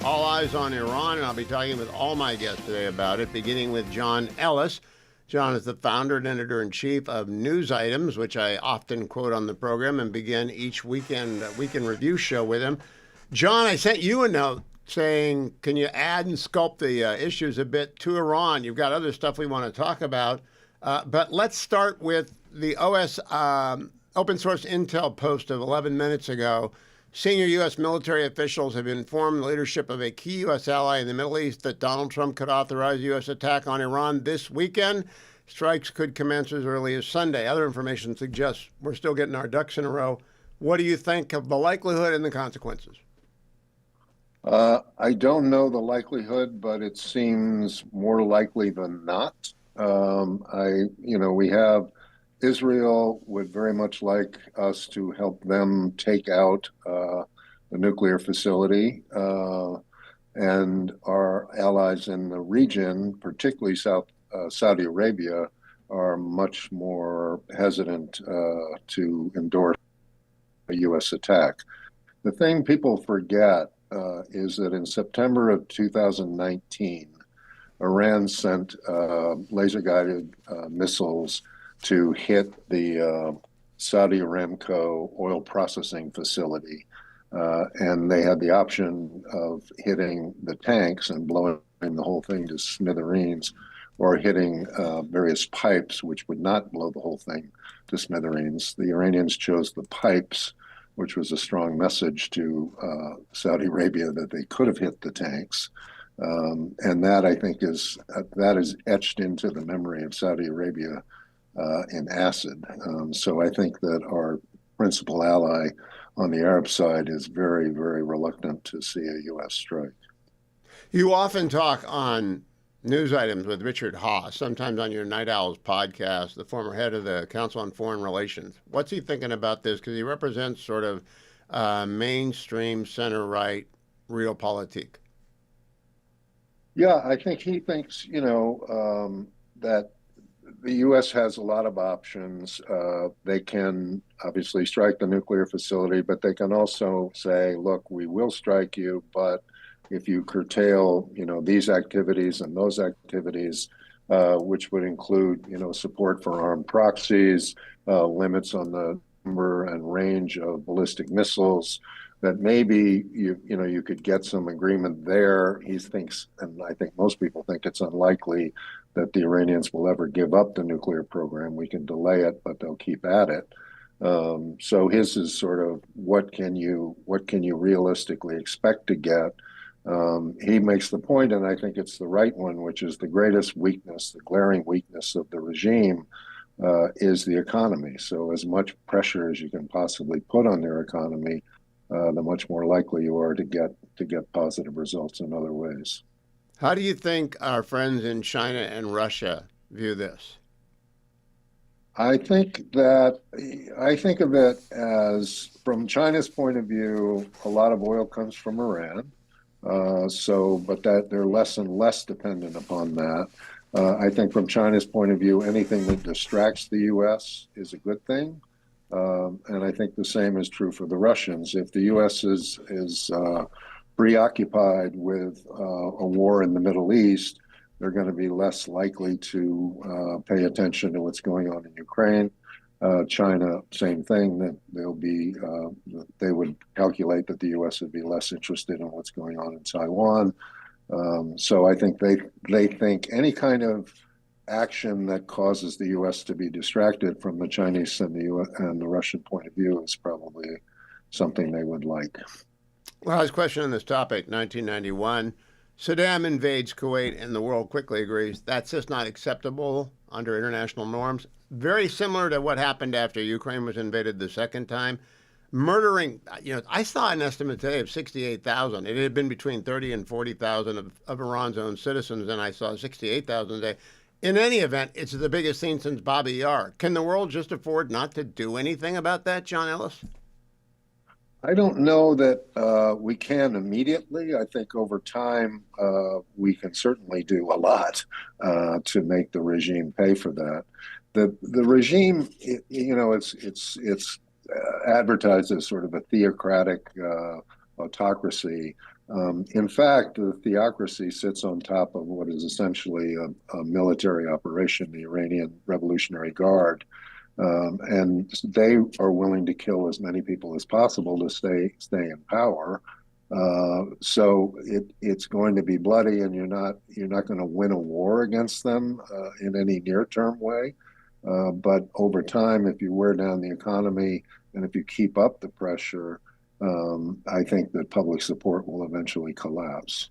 All Eyes on Iran, and I'll be talking with all my guests today about it, beginning with John Ellis. John is the founder and editor-in-chief of News Items, which I often quote on the program and begin each weekend review show with him. John, I sent you a note saying, can you add and sculpt the issues a bit to Iran? You've got other stuff we want to talk about, but let's start with the open source intel post of 11 minutes ago. Senior U.S. military officials have informed the leadership of a key U.S. ally in the Middle East that Donald Trump could authorize U.S. attack on Iran this weekend. Strikes could commence as early as Sunday. Other information suggests we're still getting our ducks in a row. What do you think of the likelihood and the consequences? I don't know the likelihood, but it seems more likely than not. We have Israel would very much like us to help them take out the nuclear facility, and our allies in the region, particularly Saudi Arabia, are much more hesitant to endorse a U.S. attack. The thing people forget is that in September of 2019, Iran sent laser-guided missiles to hit the Saudi Aramco oil processing facility. And they had the option of hitting the tanks and blowing the whole thing to smithereens, or hitting various pipes, which would not blow the whole thing to smithereens. The Iranians chose the pipes, which was a strong message to Saudi Arabia that they could have hit the tanks. And that, I think, is etched into the memory of Saudi Arabia in acid. So I think that our principal ally on the Arab side is very, very reluctant to see a U.S. strike. You often talk on News Items with Richard Haass, sometimes on your Night Owls podcast, the former head of the Council on Foreign Relations. What's he thinking about this? Because he represents sort of mainstream center-right realpolitik. Yeah, I think he thinks, that the U.S. has a lot of options. They can obviously strike the nuclear facility, but they can also say, look, we will strike you, but if you curtail, these activities and those activities, which would include, support for armed proxies, limits on the number and range of ballistic missiles, that maybe you could get some agreement there. He thinks, and I think most people think, it's unlikely that the Iranians will ever give up the nuclear program. We can delay it, but they'll keep at it. So his is sort of what can you realistically expect to get? He makes the point, and I think it's the right one, which is the greatest weakness, the glaring weakness of the regime is the economy. So as much pressure as you can possibly put on their economy, the much more likely you are to get positive results in other ways. How do you think our friends in China and Russia view this? I think of it as, from China's point of view, a lot of oil comes from Iran. But that they're less and less dependent upon that. I think from China's point of view, anything that distracts the U.S. is a good thing. And I think the same is true for the Russians. If the U.S. is preoccupied with a war in the Middle East, they're going to be less likely to pay attention to what's going on in Ukraine. China, same thing, that they would calculate that the U.S. would be less interested in what's going on in Taiwan. So I think they think any kind of action that causes the U.S. to be distracted from the Chinese and the Russian point of view is probably something they would like. Last question on this topic. 1991, Saddam invades Kuwait, and the world quickly agrees that's just not acceptable under international norms. Very similar to what happened after Ukraine was invaded the second time. Murdering, I saw an estimate today of 68,000. It had been between 30 and 40,000 of Iran's own citizens, and I saw 68,000 today. In any event, it's the biggest scene since Babi Yar. Can the world just afford not to do anything about that, John Ellis? I don't know that we can immediately. I think over time we can certainly do a lot to make the regime pay for that. The regime, it's advertised as sort of a theocratic autocracy, In fact, the theocracy sits on top of what is essentially a military operation, the Iranian Revolutionary Guard, and they are willing to kill as many people as possible to stay in power. So it's going to be bloody, and you're not going to win a war against them in any near term way. But over time, if you wear down the economy and if you keep up the pressure, I think that public support will eventually collapse.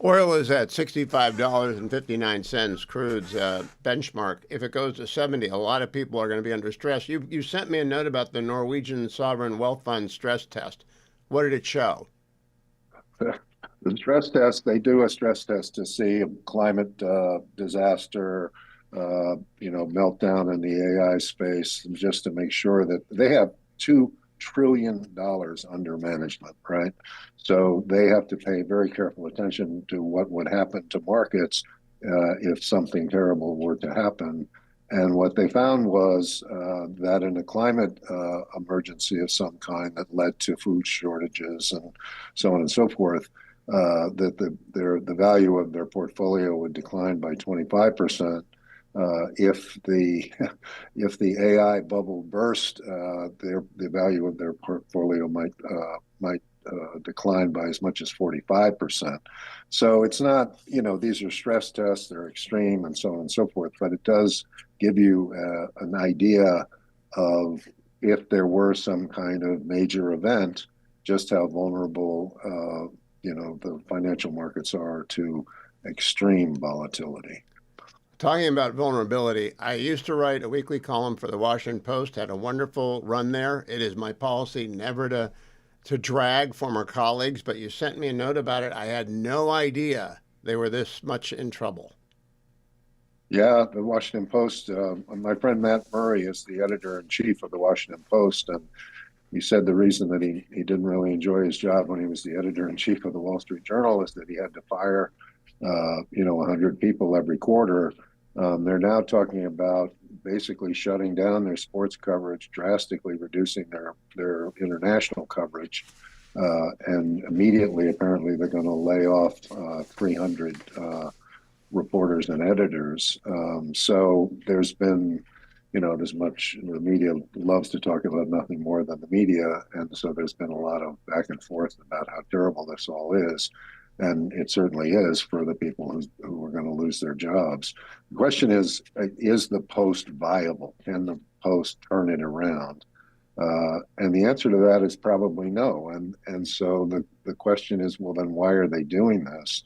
Oil is at $65.59, crude's benchmark. If it goes to 70, a lot of people are going to be under stress. You sent me a note about the Norwegian Sovereign Wealth Fund stress test. What did it show? The stress test, they do a stress test to see climate disaster, meltdown in the AI space, just to make sure that they have $2 trillion under management, right? So they have to pay very careful attention to what would happen to markets if something terrible were to happen. And what they found was that in a climate emergency of some kind that led to food shortages and so on and so forth, that the value of their portfolio would decline by 25%. If the if the AI bubble burst, the value of their portfolio might decline by as much as 45%. So it's not, these are stress tests, they're extreme and so on and so forth, but it does give you an idea of if there were some kind of major event, just how vulnerable, the financial markets are to extreme volatility. Talking about vulnerability, I used to write a weekly column for the Washington Post, had a wonderful run there. It is my policy never to drag former colleagues, but you sent me a note about it. I had no idea they were this much in trouble. Yeah, the Washington Post. My friend Matt Murray is the editor in chief of the Washington Post, and he said the reason that he didn't really enjoy his job when he was the editor in chief of the Wall Street Journal is that he had to fire, 100 people every quarter. They're now talking about basically shutting down their sports coverage, drastically reducing their international coverage, and immediately, apparently, they're going to lay off 300 reporters and editors. So there's been, as much the media loves to talk about nothing more than the media, and so there's been a lot of back and forth about how terrible this all is. And it certainly is for the people who are going to lose their jobs. The question is the Post viable? Can the Post turn it around? And the answer to that is probably no. And so the question is, well, then why are they doing this?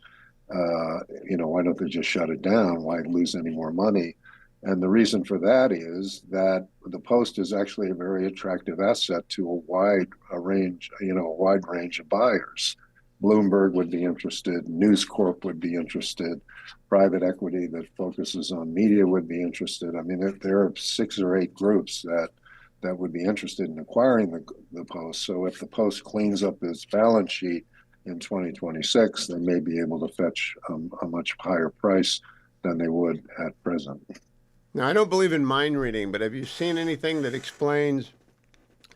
Why don't they just shut it down? Why lose any more money? And the reason for that is that the Post is actually a very attractive asset to a wide range of buyers. Bloomberg would be interested, News Corp would be interested, private equity that focuses on media would be interested. I mean, there are 6 or 8 groups that would be interested in acquiring the Post. So if the Post cleans up its balance sheet in 2026, they may be able to fetch a much higher price than they would at present. Now, I don't believe in mind reading, but have you seen anything that explains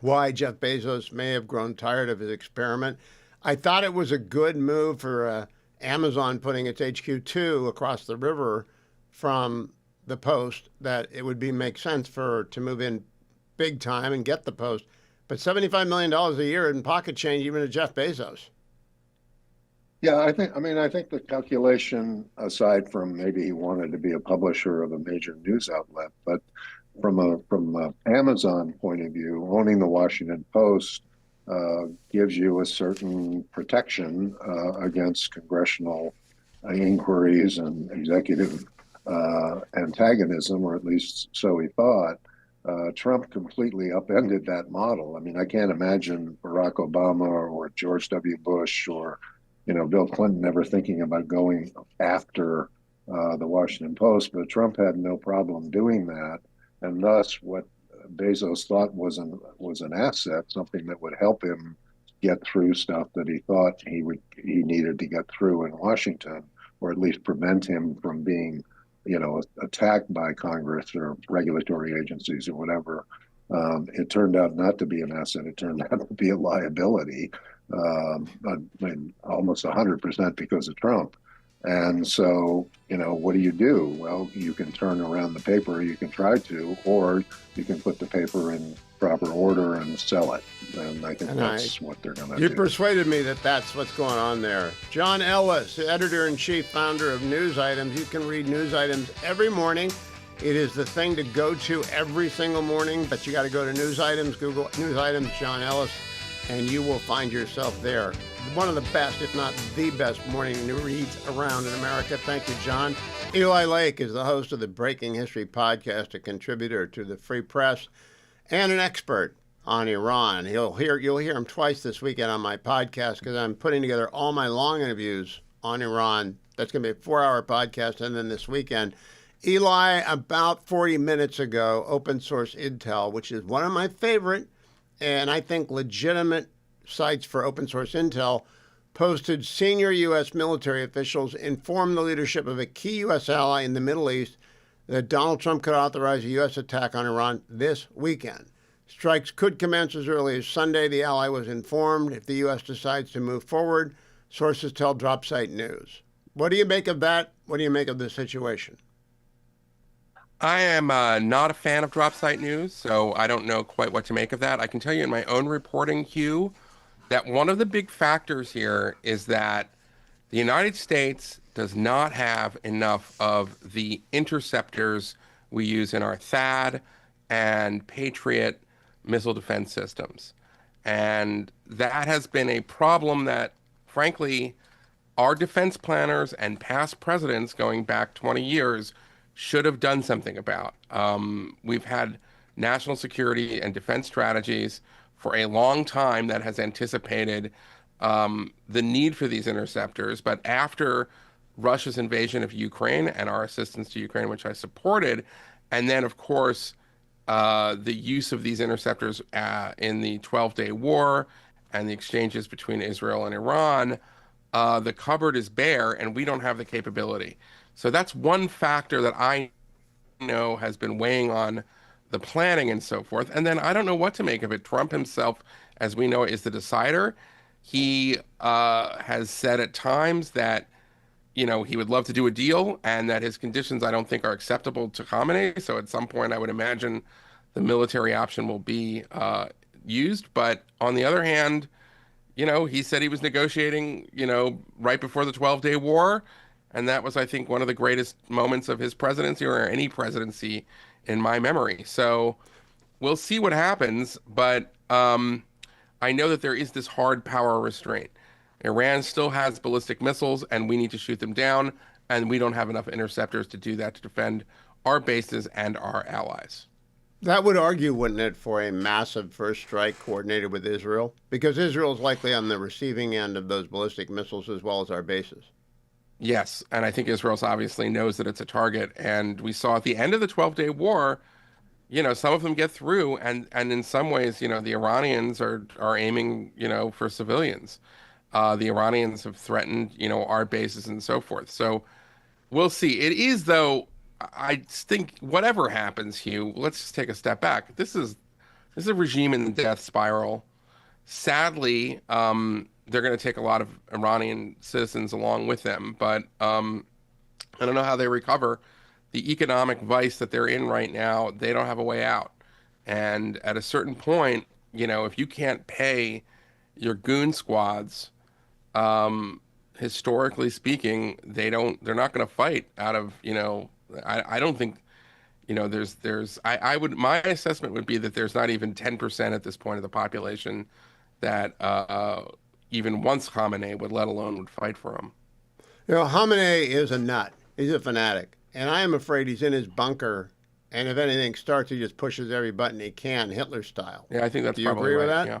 why Jeff Bezos may have grown tired of his experiment? I thought it was a good move for Amazon putting its HQ2 across the river from the Post, that it would make sense to move in big time and get the Post. But $75 million a year in pocket change, even to Jeff Bezos. Yeah, I think the calculation, aside from maybe he wanted to be a publisher of a major news outlet, but from a Amazon point of view, owning the Washington Post gives you a certain protection against congressional inquiries and executive antagonism, or at least so he thought. Trump completely upended that model. I mean, I can't imagine Barack Obama or George W. Bush or Bill Clinton ever thinking about going after the Washington Post, but Trump had no problem doing that, and thus what Bezos thought was an asset, something that would help him get through stuff that he thought he needed to get through in Washington, or at least prevent him from being, attacked by Congress or regulatory agencies or whatever. It turned out not to be an asset. It turned out to be a liability. I mean, almost 100% because of Trump. And so, what do? Well, you can turn around the paper, you can try to, or you can put the paper in proper order and sell it. And I think And that's what they're going to you do. persuaded me that that's what's going on there. John Ellis, editor-in-chief, founder of News Items. You can read News Items every morning. It is the thing to go to every single morning, but you got to go to News Items, Google News Items, John Ellis, and you will find yourself there. One of the best, if not the best, morning reads around in America. Thank you, John. Eli Lake is the host of the Breaking History podcast, a contributor to the Free Press, and an expert on Iran. You'll hear him twice this weekend on my podcast because I'm putting together all my long interviews on Iran. That's going to be a 4-hour podcast, and then this weekend. Eli, about 40 minutes ago, Open Source Intel, which is one of my favorite and I think legitimate sites for open source intel, posted senior U.S. military officials informed the leadership of a key U.S. ally in the Middle East that Donald Trump could authorize a U.S. attack on Iran this weekend. Strikes could commence as early as Sunday. The ally was informed if the U.S. decides to move forward. Sources tell DropSite News. What do you make of that? What do you make of the situation? I am not a fan of DropSite News, so I don't know quite what to make of that. I can tell you in my own reporting, Hugh, that one of the big factors here is that the United States does not have enough of the interceptors we use in our THAAD and Patriot missile defense systems. And that has been a problem that, frankly, our defense planners and past presidents going back 20 years should have done something about. We've had national security and defense strategies for a long time that has anticipated the need for these interceptors. But after Russia's invasion of Ukraine and our assistance to Ukraine, which I supported, and then, of course, the use of these interceptors in the 12-day war and the exchanges between Israel and Iran, the cupboard is bare and we don't have the capability. So that's one factor that I know has been weighing on the planning and so forth. And then I don't know what to make of it. Trump himself, as we know, is the decider. He has said at times that, he would love to do a deal and that his conditions I don't think are acceptable to Khamenei. So at some point, I would imagine the military option will be used. But on the other hand, he said he was negotiating, right before the 12-day war. And that was, I think, one of the greatest moments of his presidency or any presidency in my memory. So we'll see what happens. But I know that there is this hard power restraint. Iran still has ballistic missiles, and we need to shoot them down. And we don't have enough interceptors to do that to defend our bases and our allies. That would argue, wouldn't it, for a massive first strike coordinated with Israel? Because Israel is likely on the receiving end of those ballistic missiles as well as our bases. Yes, and I think Israel obviously knows that it's a target. And we saw at the end of the 12-day war, some of them get through, and in some ways, the Iranians are aiming, for civilians. The Iranians have threatened, our bases and so forth. So we'll see. It is, though, I think whatever happens, Hugh, let's just take a step back. This is a regime in the death spiral. Sadly, they're going to take a lot of Iranian citizens along with them, but I don't know how they recover. The economic vice that they're in right now, they don't have a way out. And at a certain point, if you can't pay your goon squads, historically speaking, they're not going to fight out of, I don't think, my assessment would be that there's not even 10% at this point of the population that even once Khamenei let alone would fight for him. Khamenei is a nut. He's a fanatic. And I am afraid he's in his bunker. And if anything starts, he just pushes every button he can, Hitler style. Yeah, I think that's probably right. Do you agree with that? Yeah.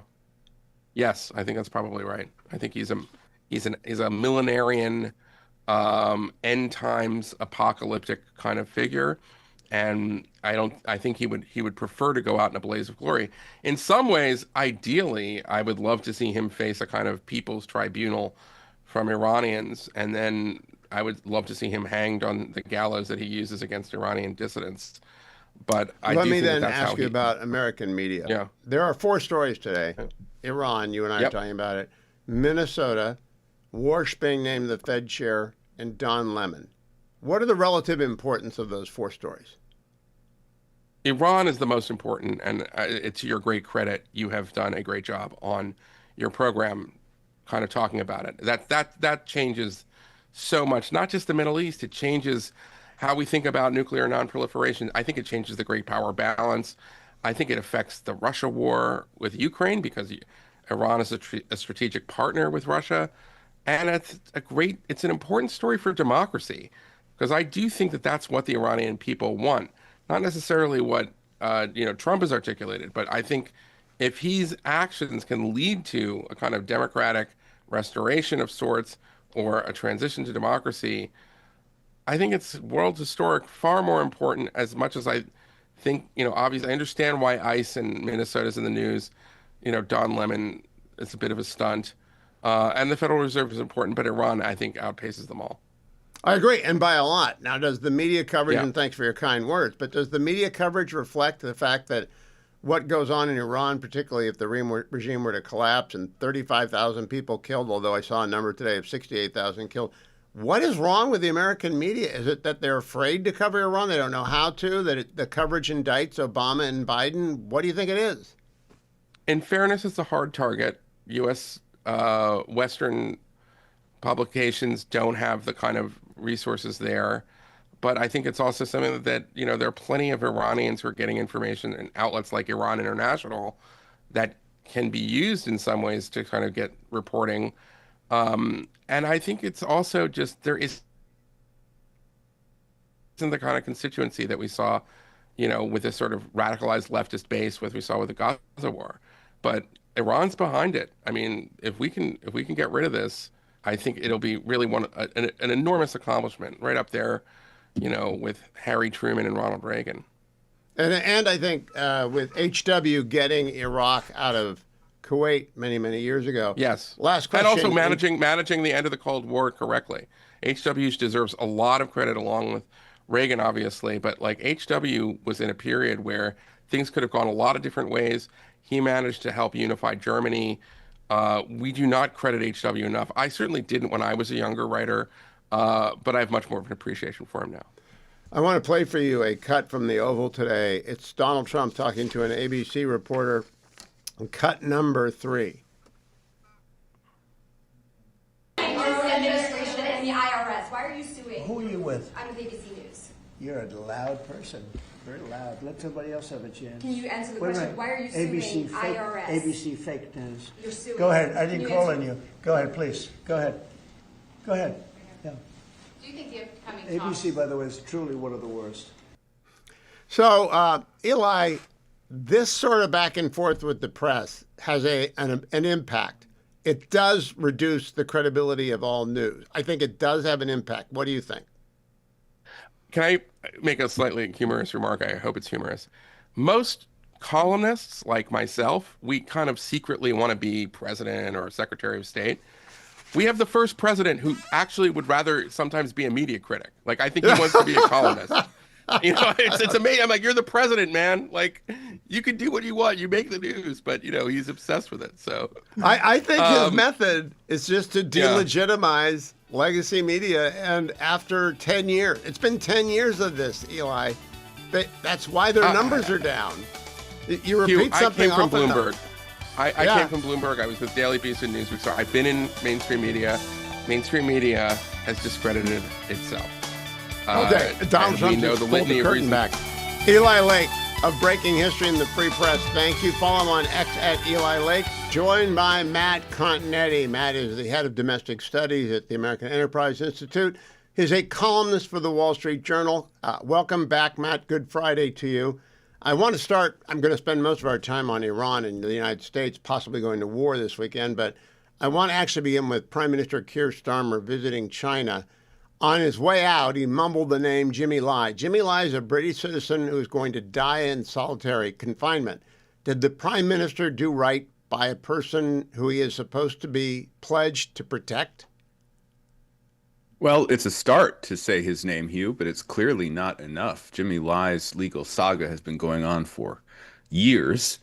Yes, I think that's probably right. I think he's a millenarian, end times apocalyptic kind of figure. And I think he would prefer to go out in a blaze of glory. In some ways, ideally, I would love to see him face a kind of people's tribunal from Iranians, and then I would love to see him hanged on the gallows that he uses against Iranian dissidents. But let me then ask you about American media. Yeah. There are 4 stories today. Iran, you and I are talking about it. Minnesota, Warsh being named the Fed chair, and Don Lemon. What are the relative importance of those four stories? Iran is the most important, and it's your great credit. You have done a great job on your program, kind of talking about it. That changes so much, not just the Middle East. It changes how we think about nuclear nonproliferation. I think it changes the great power balance. I think it affects the Russia war with Ukraine because Iran is a strategic partner with Russia, and it's an important story for democracy because I do think that that's what the Iranian people want, not necessarily what Trump has articulated, but I think if his actions can lead to a kind of democratic restoration of sorts or a transition to democracy, I think it's world historic, far more important. As much as I think, obviously, I understand why ICE in Minnesota is in the news. Don Lemon is a bit of a stunt, and the Federal Reserve is important, but Iran, I think, outpaces them all. I agree, and by a lot. Now, does the media coverage, Yeah. and thanks for your kind words, but does the media coverage reflect the fact that what goes on in Iran, particularly if the regime were to collapse and 35,000 people killed, although I saw a number today of 68,000 killed, what is wrong with the American media? Is it that they're afraid to cover Iran? They don't know how to, the coverage indicts Obama and Biden? What do you think it is? In fairness, it's a hard target. U.S. Western publications don't have the kind of resources there. But I think it's also something that, there are plenty of Iranians who are getting information in outlets like Iran International that can be used in some ways to kind of get reporting. And I think it's also just there isn't the kind of constituency that we saw, with this sort of radicalized leftist base, what we saw with the Gaza war. But Iran's behind it. I mean, if we can get rid of this, I think it'll be really an enormous accomplishment, right up there, with Harry Truman and Ronald Reagan. And I think with HW getting Iraq out of Kuwait many, many years ago. Yes. Last question. And also managing the end of the Cold War correctly. HW deserves a lot of credit along with Reagan, obviously, but like HW was in a period where things could have gone a lot of different ways. He managed to help unify Germany. We do not credit HW enough. I certainly didn't when I was a younger writer, but I have much more of an appreciation for him now. I want to play for you a cut from the Oval today. It's Donald Trump talking to an ABC reporter. Cut number 3. Administration and the IRS. Why are you suing? Who are you with? I'm with ABC News. You're a loud person. Very loud. Let somebody else have a chance. Can you answer the Wait a question? minute. Why are you suing ABC fake, IRS? ABC fake news. You're suing. Go ahead. I Can didn't you call answer- on you. Go ahead, please. Go ahead. Go ahead. Yeah. Do you think the upcoming ABC, by the way, is truly one of the worst. So, Eli, this sort of back and forth with the press has an impact. It does reduce the credibility of all news. I think it does have an impact. What do you think? Can I make a slightly humorous remark? I hope it's humorous. Most columnists, like myself, we kind of secretly want to be president or secretary of state. We have the first president who actually would rather sometimes be a media critic. Like, I think he wants to be a columnist. It's amazing. I'm like, you're the president, man. Like, you can do what you want. You make the news, but he's obsessed with it. So I think his method is just to delegitimize legacy media. And after 10 years, it's been 10 years of this, Eli. That's why their numbers are down. You repeat something I came from often, Bloomberg. I came from Bloomberg. I was with Daily Beast and Newsweek. So I've been in mainstream media. Mainstream media has discredited itself. Okay, Donald Trump we know just the pulled litany the of curtain reasons. back. Eli Lake of Breaking History in the Free Press. Thank you. Follow him on X at Eli Lake. Joined by Matt Continetti. Matt is the head of domestic studies at the American Enterprise Institute. He's a columnist for the Wall Street Journal. Welcome back, Matt. Good Friday to you. I want to start, I'm going to spend most of our time on Iran and the United States, possibly going to war this weekend, but I want to actually begin with Prime Minister Keir Starmer visiting China. On his way out, he mumbled the name Jimmy Lai. Jimmy Lai is a British citizen who is going to die in solitary confinement. Did the Prime Minister do right by a person who he is supposed to be pledged to protect? Well, it's a start to say his name, Hugh, but it's clearly not enough. Jimmy Lai's legal saga has been going on for years.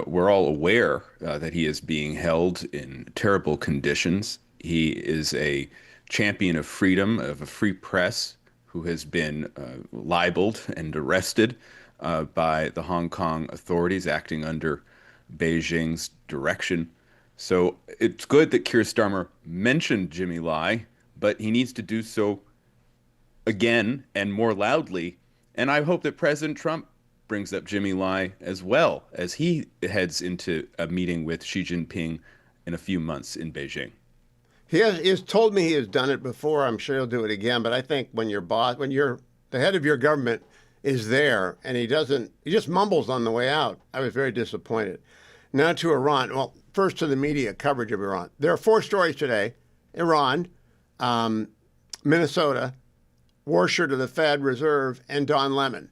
we're all aware that he is being held in terrible conditions. He is a champion of freedom, of a free press, who has been libeled and arrested by the Hong Kong authorities acting under Beijing's direction. So it's good that Keir Starmer mentioned Jimmy Lai, but he needs to do so again and more loudly. And I hope that President Trump brings up Jimmy Lai as well as he heads into a meeting with Xi Jinping in a few months in Beijing. He has told me he has done it before. I'm sure he'll do it again. But I think when you're the head of your government is there and he just mumbles on the way out. I was very disappointed. Now to Iran. Well, first to the media coverage of Iran. There are 4 stories today. Iran, Minnesota, Warsher to the Fed Reserve, and Don Lemon.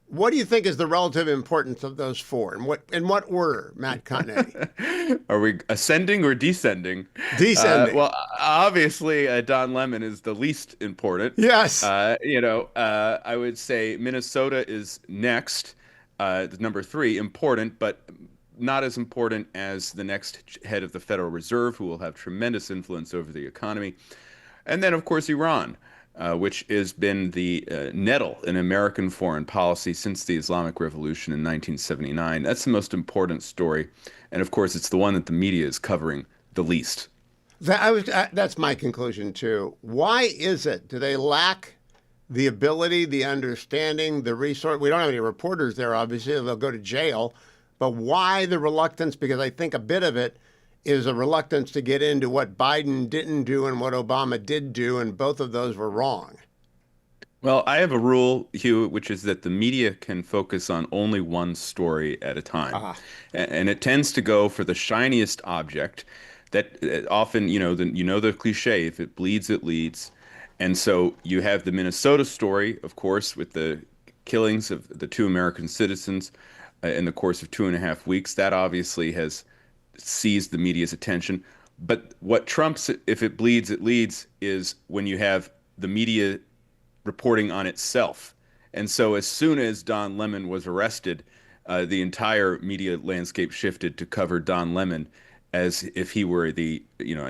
What do you think is the relative importance of those 4? And in what order, Matt Continetti? Are we ascending or descending? Descending. Well, obviously, Don Lemon is the least important. Yes. I would say Minnesota is next, number 3, important, but not as important as the next head of the Federal Reserve, who will have tremendous influence over the economy. And then, of course, Iran. Which has been the nettle in American foreign policy since the Islamic Revolution in 1979. That's the most important story. And of course, it's the one that the media is covering the least. That's my conclusion, too. Why is it? Do they lack the ability, the understanding, the resource? We don't have any reporters there, obviously. They'll go to jail. But why the reluctance? Because I think a bit of it is a reluctance to get into what Biden didn't do and what Obama did do, and both of those were wrong. Well, I have a rule, Hugh, which is that the media can focus on only one story at a time. And it tends to go for the shiniest object that often, the cliche, if it bleeds, it leads. And so you have the Minnesota story, of course, with the killings of the 2 American citizens in the course of 2.5 weeks. That obviously has seized the media's attention. But what trumps if it bleeds, it leads is when you have the media reporting on itself. And so as soon as Don Lemon was arrested, the entire media landscape shifted to cover Don Lemon as if he were a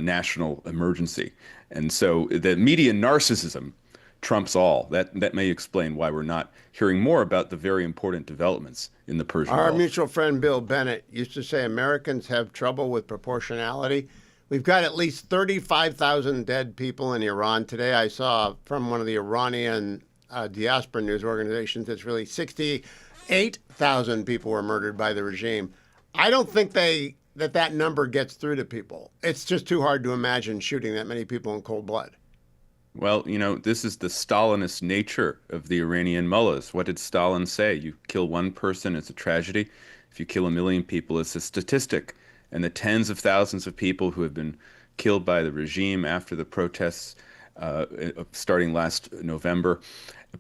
national emergency. And so the media narcissism trumps all. That may explain why we're not hearing more about the very important developments in the Persian Gulf. Our mutual friend Bill Bennett used to say Americans have trouble with proportionality. We've got at least 35,000 dead people in Iran. Today I saw from one of the Iranian diaspora news organizations, it's really 68,000 people were murdered by the regime. I don't think that number gets through to people. It's just too hard to imagine shooting that many people in cold blood. Well, this is the Stalinist nature of the Iranian mullahs. What did Stalin say? You kill one person, it's a tragedy. If you kill 1 million people, it's a statistic. And the tens of thousands of people who have been killed by the regime after the protests starting last November,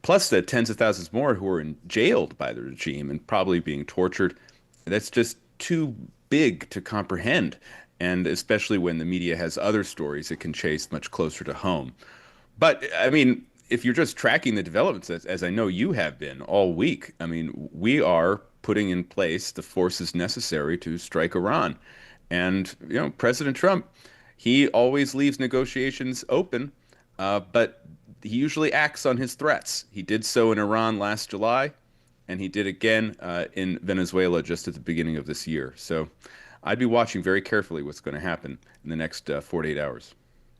plus the tens of thousands more who are jailed by the regime and probably being tortured, that's just too big to comprehend. And especially when the media has other stories it can chase much closer to home. But, I mean, if you're just tracking the developments, as I know you have been all week, I mean, we are putting in place the forces necessary to strike Iran. And, President Trump, he always leaves negotiations open, but he usually acts on his threats. He did so in Iran last July, and he did again in Venezuela just at the beginning of this year. So I'd be watching very carefully what's going to happen in the next 48 hours.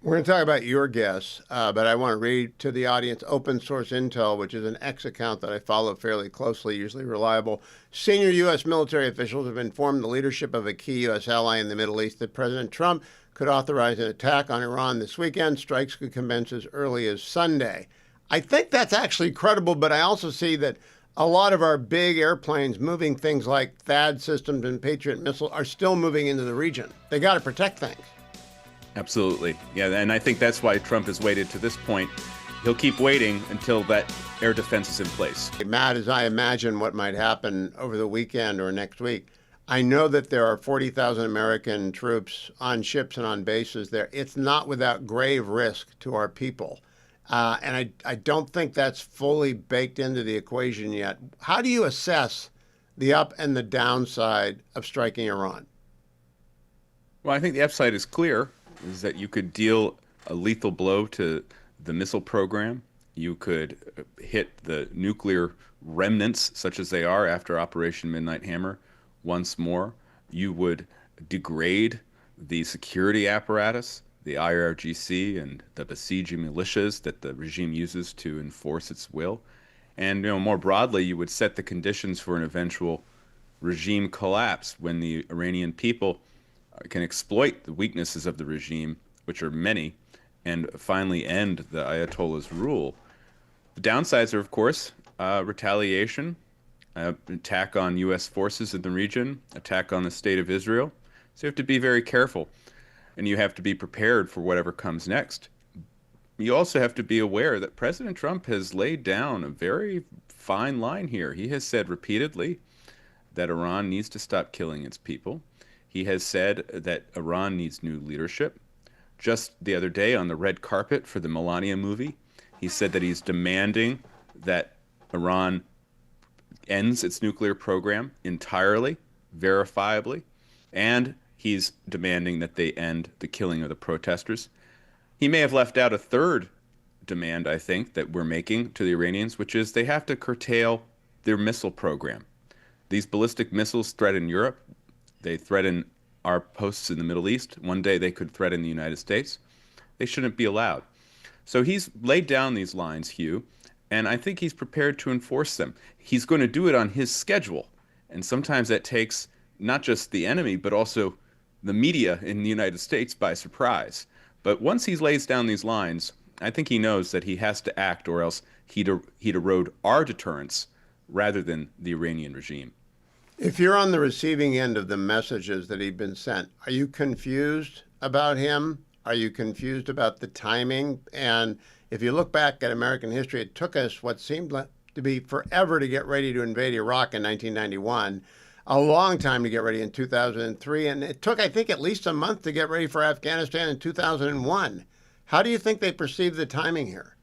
We're going to talk about your guess, but I want to read to the audience Open Source Intel, which is an X account that I follow fairly closely, usually reliable. Senior U.S. military officials have informed the leadership of a key U.S. ally in the Middle East that President Trump could authorize an attack on Iran this weekend. Strikes could commence as early as Sunday. I think that's actually credible, but I also see that a lot of our big airplanes moving things like THAAD systems and Patriot missiles are still moving into the region. They got to protect things. Absolutely. Yeah, and I think that's why Trump has waited to this point. He'll keep waiting until that air defense is in place. Matt, as I imagine what might happen over the weekend or next week, I know that there are 40,000 American troops on ships and on bases there. It's not without grave risk to our people. And I don't think that's fully baked into the equation yet. How do you assess the up and the downside of striking Iran? Well, I think the upside is clear, is that you could deal a lethal blow to the missile program. You could hit the nuclear remnants, such as they are after Operation Midnight Hammer, once more. You would degrade the security apparatus, the IRGC and the besieging militias that the regime uses to enforce its will. And more broadly, you would set the conditions for an eventual regime collapse when the Iranian people can exploit the weaknesses of the regime, which are many, and finally end the Ayatollah's rule. The downsides are, of course, retaliation, attack on U.S. forces in the region, attack on the state of Israel. So you have to be very careful, and you have to be prepared for whatever comes next. You also have to be aware that President Trump has laid down a very fine line here. He has said repeatedly that Iran needs to stop killing its people. He has said that Iran needs new leadership. Just the other day on the red carpet for the Melania movie, he said that he's demanding that Iran ends its nuclear program entirely, verifiably, and he's demanding that they end the killing of the protesters. He may have left out a third demand, I think, that we're making to the Iranians, which is they have to curtail their missile program. These ballistic missiles threaten Europe. They threaten our posts in the Middle East. One day they could threaten the United States. They shouldn't be allowed. So he's laid down these lines, Hugh, and I think he's prepared to enforce them. He's going to do it on his schedule. And sometimes that takes not just the enemy, but also the media in the United States by surprise. But once he lays down these lines, I think he knows that he has to act, or else he'd erode our deterrence rather than the Iranian regime. If you're on the receiving end of the messages that he'd been sent, are you confused about him? Are you confused about the timing? And if you look back at American history, it took us what seemed to be forever to get ready to invade Iraq in 1991, a long time to get ready in 2003, and it took, I think, at least a month to get ready for Afghanistan in 2001. How do you think they perceive the timing here?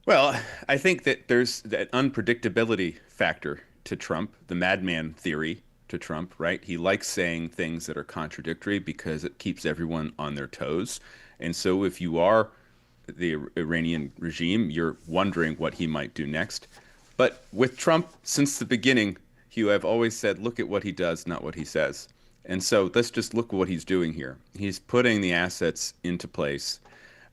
Well, I think that there's that unpredictability factor to Trump, the madman theory to Trump, right? He likes saying things that are contradictory because it keeps everyone on their toes. And so if you are the Iranian regime, you're wondering what he might do next. But with Trump, since the beginning, Hugh, I've always said, look at what he does, not what he says. And so let's just look at what he's doing here. He's putting the assets into place.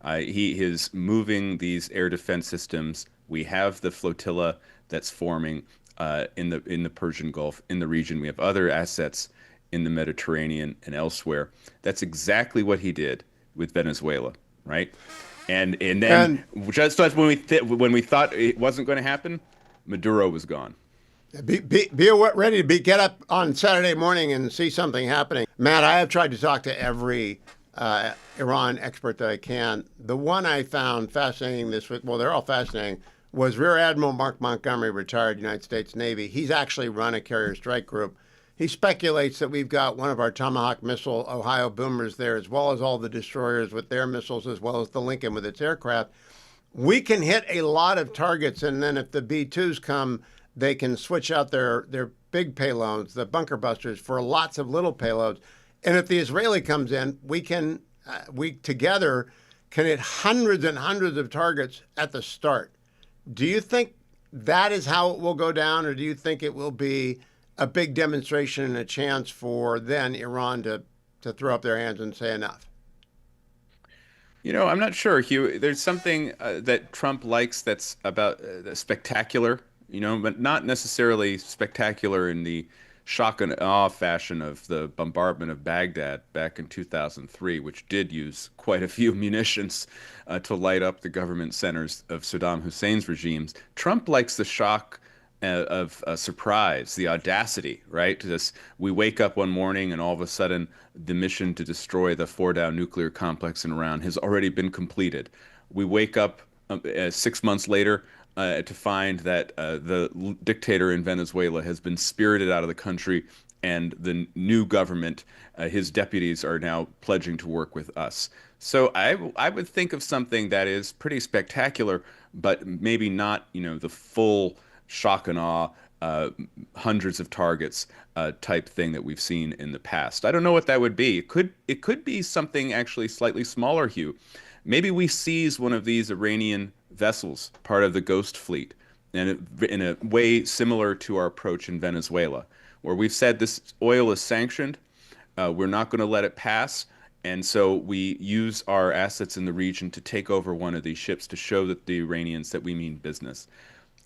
He is moving these air defense systems. We have the flotilla that's forming in the Persian Gulf, in the region. We have other assets in the Mediterranean and elsewhere. That's exactly what he did with Venezuela, right? And then just when we thought it wasn't going to happen, Maduro was gone. Be ready to get up on Saturday morning and see something happening. Matt, I have tried to talk to every Iran expert that I can. The one I found fascinating this week, well, they're all fascinating, was Rear Admiral Mark Montgomery, retired United States Navy. He's actually run a carrier strike group. He speculates that we've got one of our Tomahawk missile Ohio boomers there, as well as all the destroyers with their missiles, as well as the Lincoln with its aircraft. We can hit a lot of targets, and then if the B-2s come, they can switch out their big payloads, the bunker busters, for lots of little payloads. And if the Israeli comes in, we together can hit hundreds and hundreds of targets at the start. Do you think that is how it will go down, or do you think it will be a big demonstration and a chance for then Iran to throw up their hands and say enough? I'm not sure, Hugh. There's something that Trump likes that's about spectacular, but not necessarily spectacular in the shock and awe fashion of the bombardment of Baghdad back in 2003, which did use quite a few munitions to light up the government centers of Saddam Hussein's regimes. Trump likes the shock of surprise, the audacity, right? We wake up one morning and all of a sudden the mission to destroy the Fordow nuclear complex in Iran has already been completed. We wake up 6 months later to find that the dictator in Venezuela has been spirited out of the country, and the new government, his deputies, are now pledging to work with us. So I would think of something that is pretty spectacular, but maybe not, the full shock and awe uh, hundreds of targets type thing that we've seen in the past. I don't know what that would be. It could be something actually slightly smaller, Hugh. Maybe we seize one of these Iranian vessels, part of the Ghost Fleet, and in a way similar to our approach in Venezuela, where we've said this oil is sanctioned, we're not going to let it pass. And so we use our assets in the region to take over one of these ships to show that the Iranians that we mean business.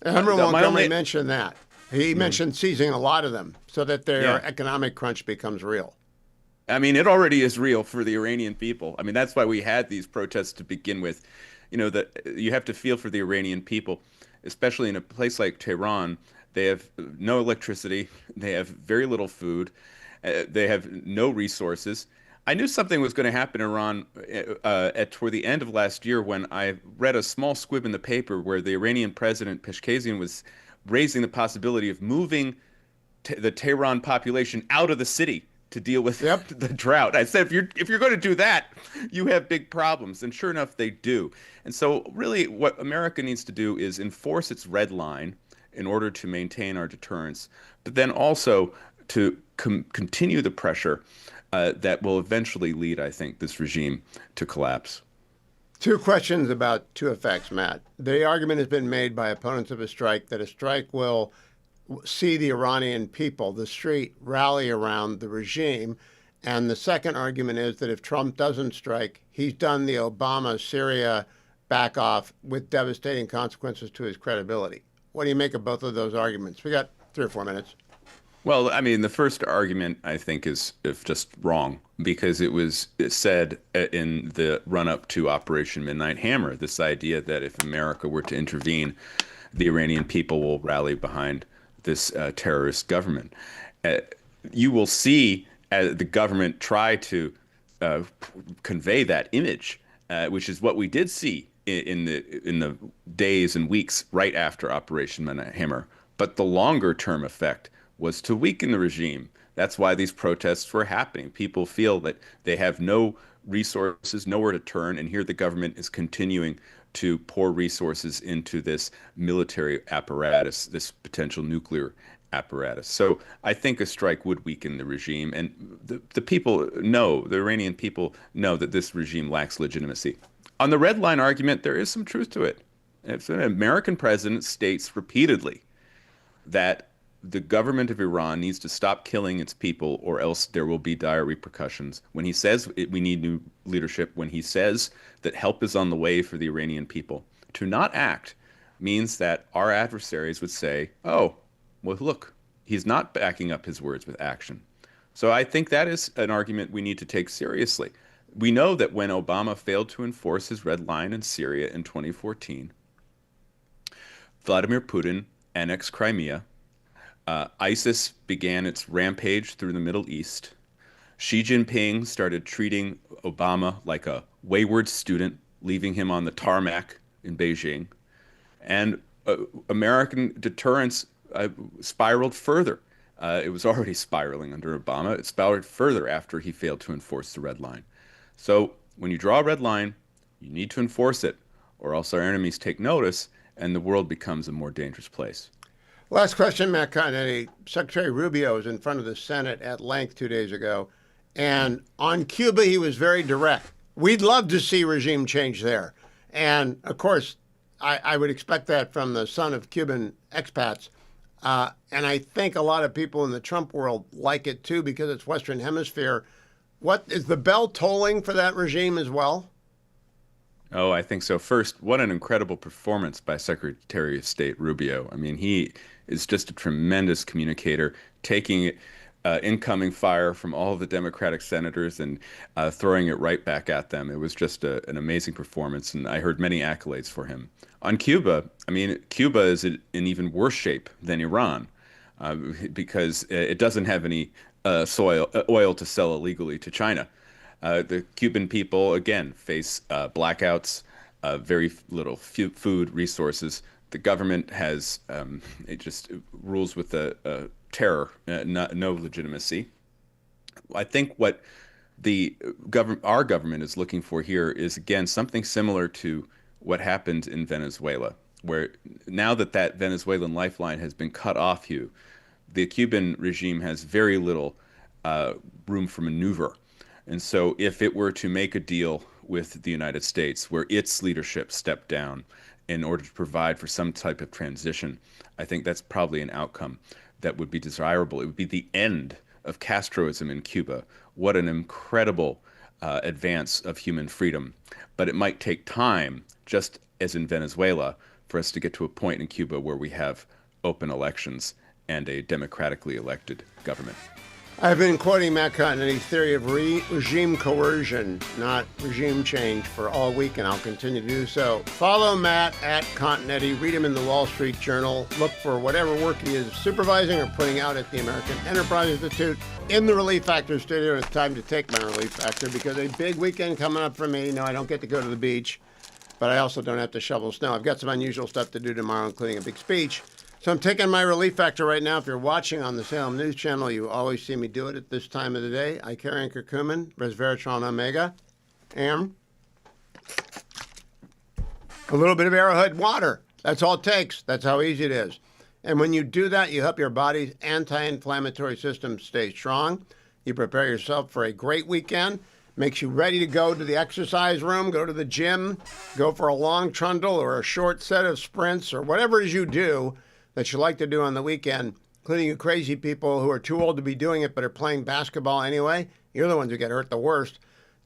Admiral My Montgomery only- mentioned that. He mentioned seizing a lot of them so that their Yeah. economic crunch becomes real. I mean, it already is real for the Iranian people. I mean, that's why we had these protests to begin with. You know, that you have to feel for the Iranian people, especially in a place like Tehran. They have no electricity, they have very little food, they have no resources. I knew something was going to happen in Iran toward the end of last year when I read a small squib in the paper where the Iranian president Peshkasian was raising the possibility of moving the Tehran population out of the city to deal with the drought. I said, if you're going to do that, you have big problems. And sure enough, they do. And so really what America needs to do is enforce its red line in order to maintain our deterrence, but then also to continue the pressure that will eventually lead, I think, this regime to collapse. Two questions about two effects, Matt. The argument has been made by opponents of a strike that a strike will see the Iranian people, the street, rally around the regime. And the second argument is that if Trump doesn't strike, he's done the Obama Syria back off with devastating consequences to his credibility. What do you make of both of those arguments? We got 3 or 4 minutes. Well, I mean, the first argument, I think, is just wrong because it was said in the run-up to Operation Midnight Hammer, this idea that if America were to intervene, the Iranian people will rally behind this terrorist government. You will see the government try to convey that image, which is what we did see in the days and weeks right after Operation Midnight Hammer. But the longer-term effect was to weaken the regime. That's why these protests were happening. People feel that they have no resources, nowhere to turn, and here the government is continuing to pour resources into this military apparatus, this potential nuclear apparatus. So I think a strike would weaken the regime, and the people know, the Iranian people know that this regime lacks legitimacy. On the red line argument, there is some truth to it. If an American president states repeatedly that the government of Iran needs to stop killing its people or else there will be dire repercussions. When he says we need new leadership, when he says that help is on the way for the Iranian people, to not act means that our adversaries would say, oh, well, look, he's not backing up his words with action. So I think that is an argument we need to take seriously. We know that when Obama failed to enforce his red line in Syria in 2014, Vladimir Putin annexed Crimea. ISIS began its rampage through the Middle East. Xi Jinping started treating Obama like a wayward student, leaving him on the tarmac in Beijing. And American deterrence spiraled further. It was already spiraling under Obama. It spiraled further after he failed to enforce the red line. So when you draw a red line, you need to enforce it, or else our enemies take notice and the world becomes a more dangerous place. Last question, Matt Continetti. Secretary Rubio was in front of the Senate at length 2 days ago, and on Cuba, he was very direct. We'd love to see regime change there. And, of course, I would expect that from the son of Cuban expats. And I think a lot of people in the Trump world like it, too, because it's Western Hemisphere. What is the bell tolling for that regime as well? Oh, I think so. First, what an incredible performance by Secretary of State Rubio. I mean, he is just a tremendous communicator, taking incoming fire from all of the Democratic senators and throwing it right back at them. It was just an amazing performance, and I heard many accolades for him. On Cuba, I mean, Cuba is in even worse shape than Iran because it doesn't have any oil to sell illegally to China. The Cuban people, again, face blackouts, very little food resources. The government has it just rules with terror, no legitimacy. I think what our government is looking for here is, again, something similar to what happened in Venezuela. where now that Venezuelan lifeline has been cut off, Hugh, the Cuban regime has very little room for maneuver. And so if it were to make a deal with the United States where its leadership stepped down in order to provide for some type of transition, I think that's probably an outcome that would be desirable. It would be the end of Castroism in Cuba. What an incredible advance of human freedom. But it might take time, just as in Venezuela, for us to get to a point in Cuba where we have open elections and a democratically elected government. I've been quoting Matt Continetti's theory of regime coercion, not regime change, for all week, and I'll continue to do so. Follow Matt at Continetti. Read him in the Wall Street Journal. Look for whatever work he is supervising or putting out at the American Enterprise Institute. In the Relief Factor studio, it's time to take my Relief Factor because a big weekend coming up for me. No, I don't get to go to the beach, but I also don't have to shovel snow. I've got some unusual stuff to do tomorrow, including a big speech. So I'm taking my Relief Factor right now. If you're watching on the Salem News Channel, you always see me do it at this time of the day. I carry in curcumin, resveratrol omega, and a little bit of Arrowhead water. That's all it takes. That's how easy it is. And when you do that, you help your body's anti-inflammatory system stay strong. You prepare yourself for a great weekend. Makes you ready to go to the exercise room, go to the gym, go for a long trundle or a short set of sprints or whatever it is you do that you like to do on the weekend, including you crazy people who are too old to be doing it but are playing basketball anyway. You're the ones who get hurt the worst.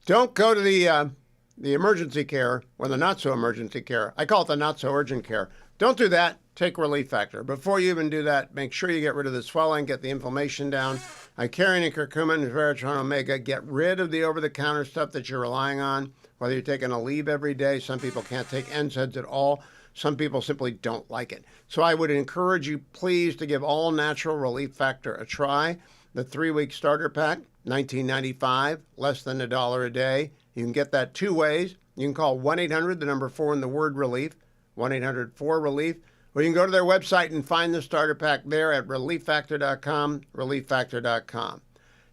Don't go to the emergency care or the not-so-emergency care. I call it the not-so-urgent care. Don't do that. Take Relief Factor. Before you even do that, make sure you get rid of the swelling, get the inflammation down. Icarian and curcumin and resveratrol omega. Get rid of the over-the-counter stuff that you're relying on, whether you're taking a leave every day. Some people can't take NSAIDs at all. Some people simply don't like it. So I would encourage you, please, to give All Natural Relief Factor a try. The 3-week starter pack, $19.95, less than $1 a day. You can get that two ways. You can call 1-800, the number 4 in the word relief, 1-800-4-RELIEF, or you can go to their website and find the starter pack there at relieffactor.com, relieffactor.com.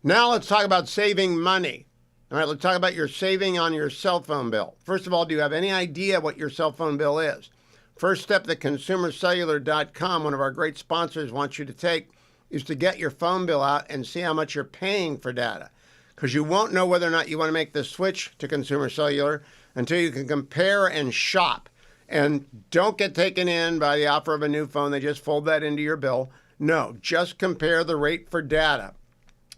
Now let's talk about saving money. All right, let's talk about your saving on your cell phone bill. First of all, do you have any idea what your cell phone bill is? First step that consumercellular.com, one of our great sponsors, wants you to take is to get your phone bill out and see how much you're paying for data. Because you won't know whether or not you want to make the switch to Consumer Cellular until you can compare and shop. And don't get taken in by the offer of a new phone. They just fold that into your bill. No, just compare the rate for data.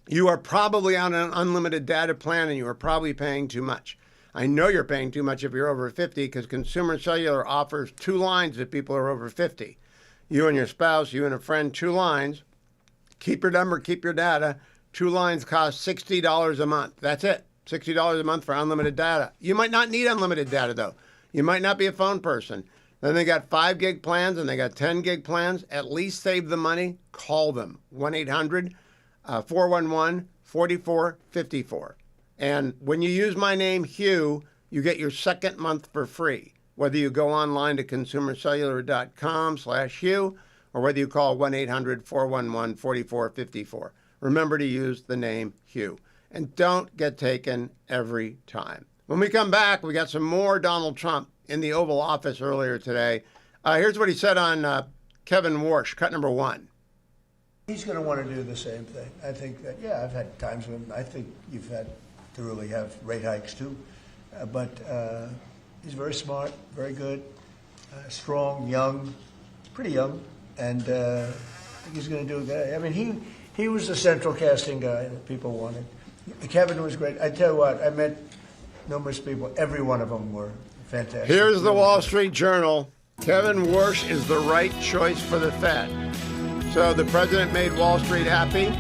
You are probably on an unlimited data plan and you are probably paying too much. I know you're paying too much if you're over 50 because Consumer Cellular offers 2 lines if people are over 50. You and your spouse, you and a friend, 2 lines. Keep your number, keep your data. 2 lines cost $60 a month. That's it. $60 a month for unlimited data. You might not need unlimited data, though. You might not be a phone person. Then they got 5 gig plans and they got 10 gig plans. At least save the money. Call them. 1-800-411-4454. And when you use my name, Hugh, you get your second month for free, whether you go online to consumercellular.com/Hugh or whether you call 1-800-411-4454. Remember to use the name Hugh. And don't get taken every time. When we come back, we got some more Donald Trump in the Oval Office earlier today. Here's what he said on Kevin Warsh, cut number 1. He's going to want to do the same thing. I think that, yeah, I've had times when I think you've had to really have rate hikes too. But he's very smart, very good, strong, young, pretty young, and I think he's going to do good. I mean, he was the central casting guy that people wanted. Kevin was great. I tell you what, I met numerous people. Every one of them were fantastic. Here's the Wall Street Journal. Kevin Warsh is the right choice for the Fed. So the president made Wall Street happy.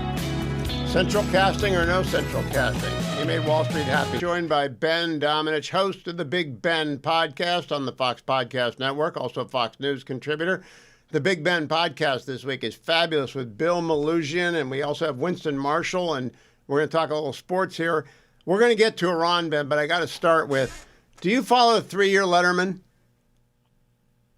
Central casting or no central casting? He made Wall Street happy. Joined by Ben Domenech, host of the Big Ben podcast on the Fox Podcast Network, also a Fox News contributor. The Big Ben podcast this week is fabulous with Bill Maloogian, and we also have Winston Marshall, and we're going to talk a little sports here. We're going to get to Iran, Ben, but I got to start with, do you follow 3-Year Letterman?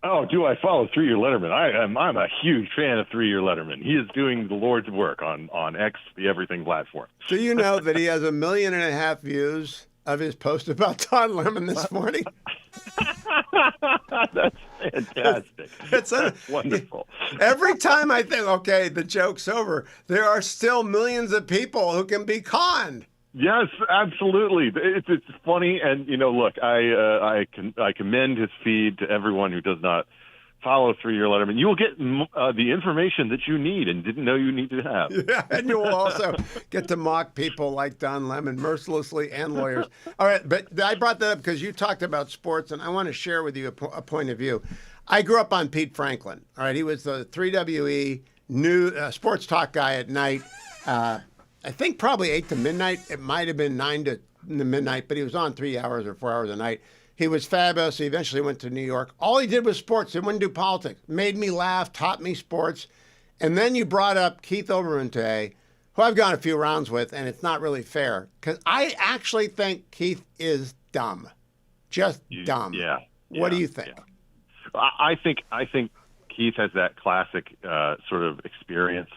Oh, do I follow 3-Year Letterman? I'm a huge fan of 3-Year Letterman. He is doing the Lord's work on X, the everything platform. Do you know that he has 1.5 million views of his post about Don Lemon this morning? That's fantastic. It's That's wonderful. Every time I think, okay, the joke's over, there are still millions of people who can be conned. Yes, absolutely. It's funny, and look, I commend his feed to everyone who does not follow 3-Year Letterman. You will get the information that you need and didn't know you need to have. Yeah, and you will also get to mock people like Don Lemon mercilessly and lawyers. All right, but I brought that up because you talked about sports, and I want to share with you a point of view. I grew up on Pete Franklin. All right, he was the 3WE new sports talk guy at night. I think probably 8 to midnight. It might have been 9 to midnight, but he was on 3 hours or 4 hours a night. He was fabulous. He eventually went to New York. All he did was sports. He wouldn't do politics. Made me laugh, taught me sports. And then you brought up Keith Olbermann today, who I've gone a few rounds with, and it's not really fair because I actually think Keith is dumb. Just dumb. Yeah. What do you think? Yeah. I think Keith has that classic sort of experience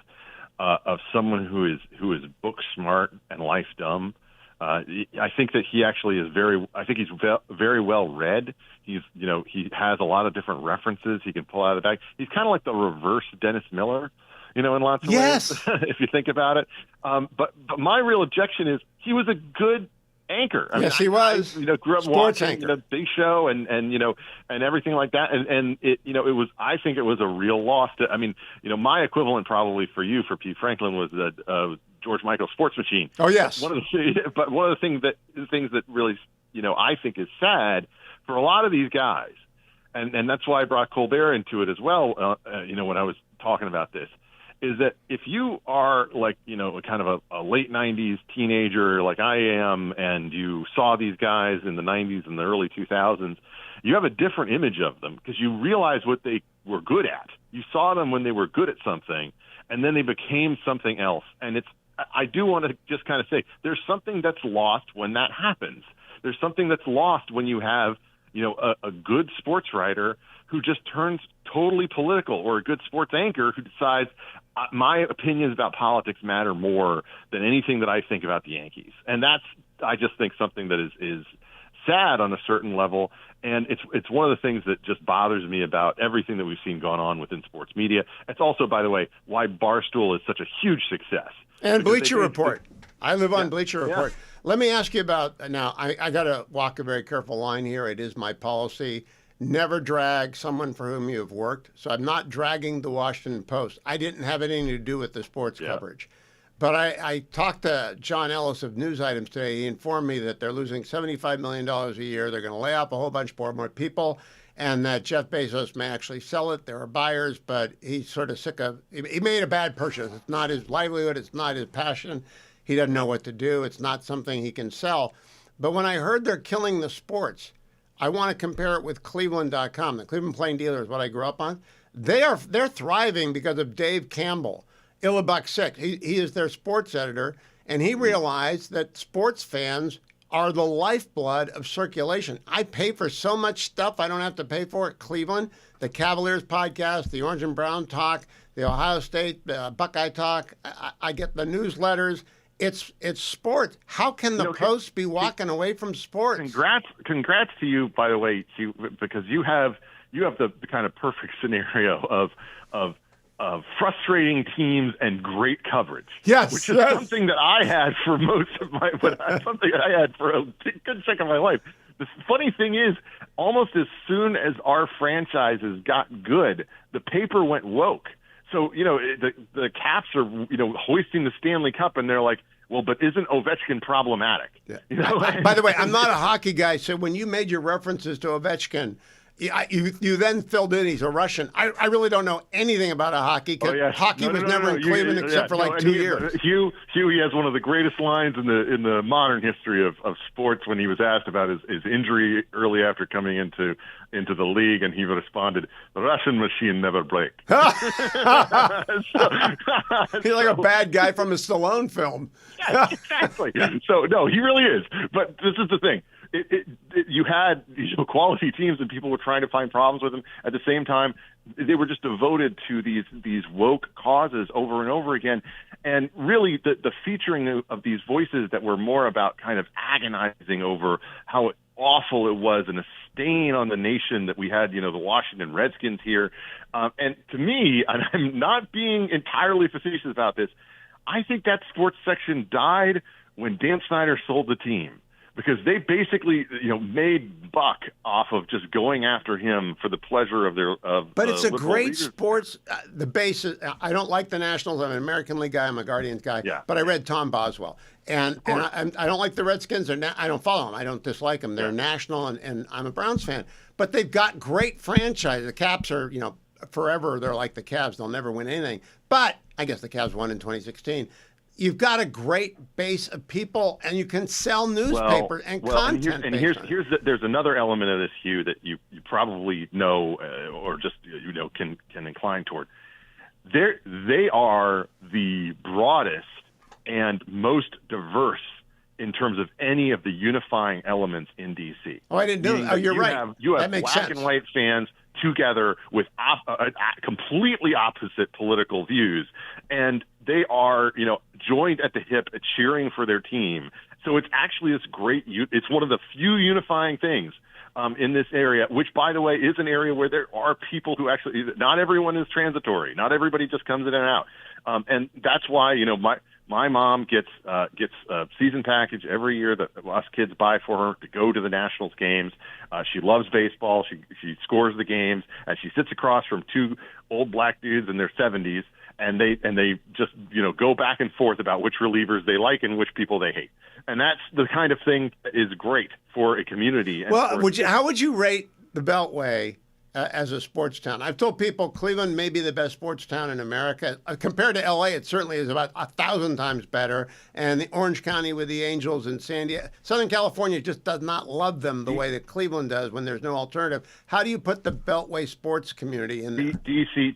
of someone who is book smart and life dumb. I think that he actually is he's very well read. He has a lot of different references he can pull out of the bag. He's kind of like the reverse Dennis Miller, in lots of ways, if you think about it. But my real objection is he was a good anchor. He was. I grew up sports watching anchor. Big Show and everything like that. And it I think it was a real loss. My equivalent probably for you for Pete Franklin was George Michael's Sports Machine. Oh yes. One of the things that really I think is sad for a lot of these guys, and that's why I brought Colbert into it as well. When I was talking about this, is that if you are like kind of a late '90s teenager like I am, and you saw these guys in the '90s and the early 2000s, you have a different image of them because you realize what they were good at. You saw them when they were good at something, and then they became something else. And I do want to just kind of say there's something that's lost when that happens. There's something that's lost when you have, a good sports writer who just turns totally political, or a good sports anchor who decides my opinions about politics matter more than anything that I think about the Yankees. And that's, I just think, something that is sad on a certain level. And it's one of the things that just bothers me about everything that we've seen going on within sports media. It's also, by the way, why Barstool is such a huge success. And Bleacher Report. I live on Bleacher Report. Yeah. Let me ask you about, now, I got to walk a very careful line here. It is my policy. Never drag someone for whom you have worked. So I'm not dragging the Washington Post. I didn't have anything to do with the sports coverage. But I talked to John Ellis of News Items today. He informed me that they're losing $75 million a year. They're going to lay off a whole bunch more people, and that Jeff Bezos may actually sell it. There are buyers, but he's sort of sick of, he made a bad purchase. It's not his livelihood. It's not his passion. He doesn't know what to do. It's not something he can sell. But when I heard they're killing the sports, I want to compare it with Cleveland.com. The Cleveland Plain Dealer is what I grew up on. They're thriving because of Dave Campbell, Illabuck Six. He is their sports editor, and he realized that sports fans are the lifeblood of circulation. I pay for so much stuff I don't have to pay for at Cleveland. The Cavaliers podcast, the Orange and Brown talk, the Ohio State Buckeye talk. I get the newsletters. It's sports. How can the Post be walking away from sports? Congrats to you, by the way, Hugh, because you have the kind of perfect scenario of frustrating teams and great coverage. Yes, which is something that I had for most of my something I had for a good chunk of my life. The funny thing is, almost as soon as our franchises got good, the paper went woke. So, the Caps are, hoisting the Stanley Cup, and they're like, well, but isn't Ovechkin problematic? Yeah. By the way, I'm not a hockey guy, so when you made your references to Ovechkin, you then filled in he's a Russian. I really don't know anything about hockey because hockey was never in Cleveland except for 2 years. Hugh, he has one of the greatest lines in the modern history of sports when he was asked about his injury early after coming into the league, and he responded, "The Russian machine never breaks." He's like a bad guy from a Stallone film. Yes, exactly. So, no, he really is. But this is the thing. you had quality teams and people were trying to find problems with them. At the same time, they were just devoted to these woke causes over and over again. And really the featuring of these voices that were more about kind of agonizing over how awful it was and a stain on the nation that we had, the Washington Redskins here. And to me, and I'm not being entirely facetious about this, I think that sports section died when Dan Snyder sold the team, because they basically, made buck off of just going after him for the pleasure of their. But it's a great leaders. sports. The base. I don't like the Nationals. I'm an American League guy. I'm a Guardians guy. Yeah. But I read Tom Boswell, and I don't like the Redskins. I don't follow them. I don't dislike them. They're national, and I'm a Browns fan. But they've got great franchise. The Caps are, forever. They're like the Cavs. They'll never win anything. But I guess the Cavs won in 2016. You've got a great base of people, and you can sell newspapers and content. There's another element of this, Hugh, that you probably know or just can incline toward. They are the broadest and most diverse in terms of any of the unifying elements in DC. Oh, I didn't know that. Oh, you're right. You have that makes black sense. and white fans together with completely opposite political views, and they are, joined at the hip at cheering for their team. So it's actually this great. It's one of the few unifying things in this area, which, by the way, is an area where there are people who actually. Not everyone is transitory. Not everybody just comes in and out, and that's why my mom gets a season package every year that us kids buy for her to go to the Nationals games. She loves baseball. She scores the games, and she sits across from two old black dudes in their 70s, and they just go back and forth about which relievers they like and which people they hate. And that's the kind of thing that is great for a community. Well, how would you rate the Beltway as a sports town? I've told people Cleveland may be the best sports town in America. Compared to L.A., it certainly is about 1,000 times better. And the Orange County with the Angels and San Diego, Southern California just does not love them the way that Cleveland does when there's no alternative. How do you put the Beltway sports community in there? DC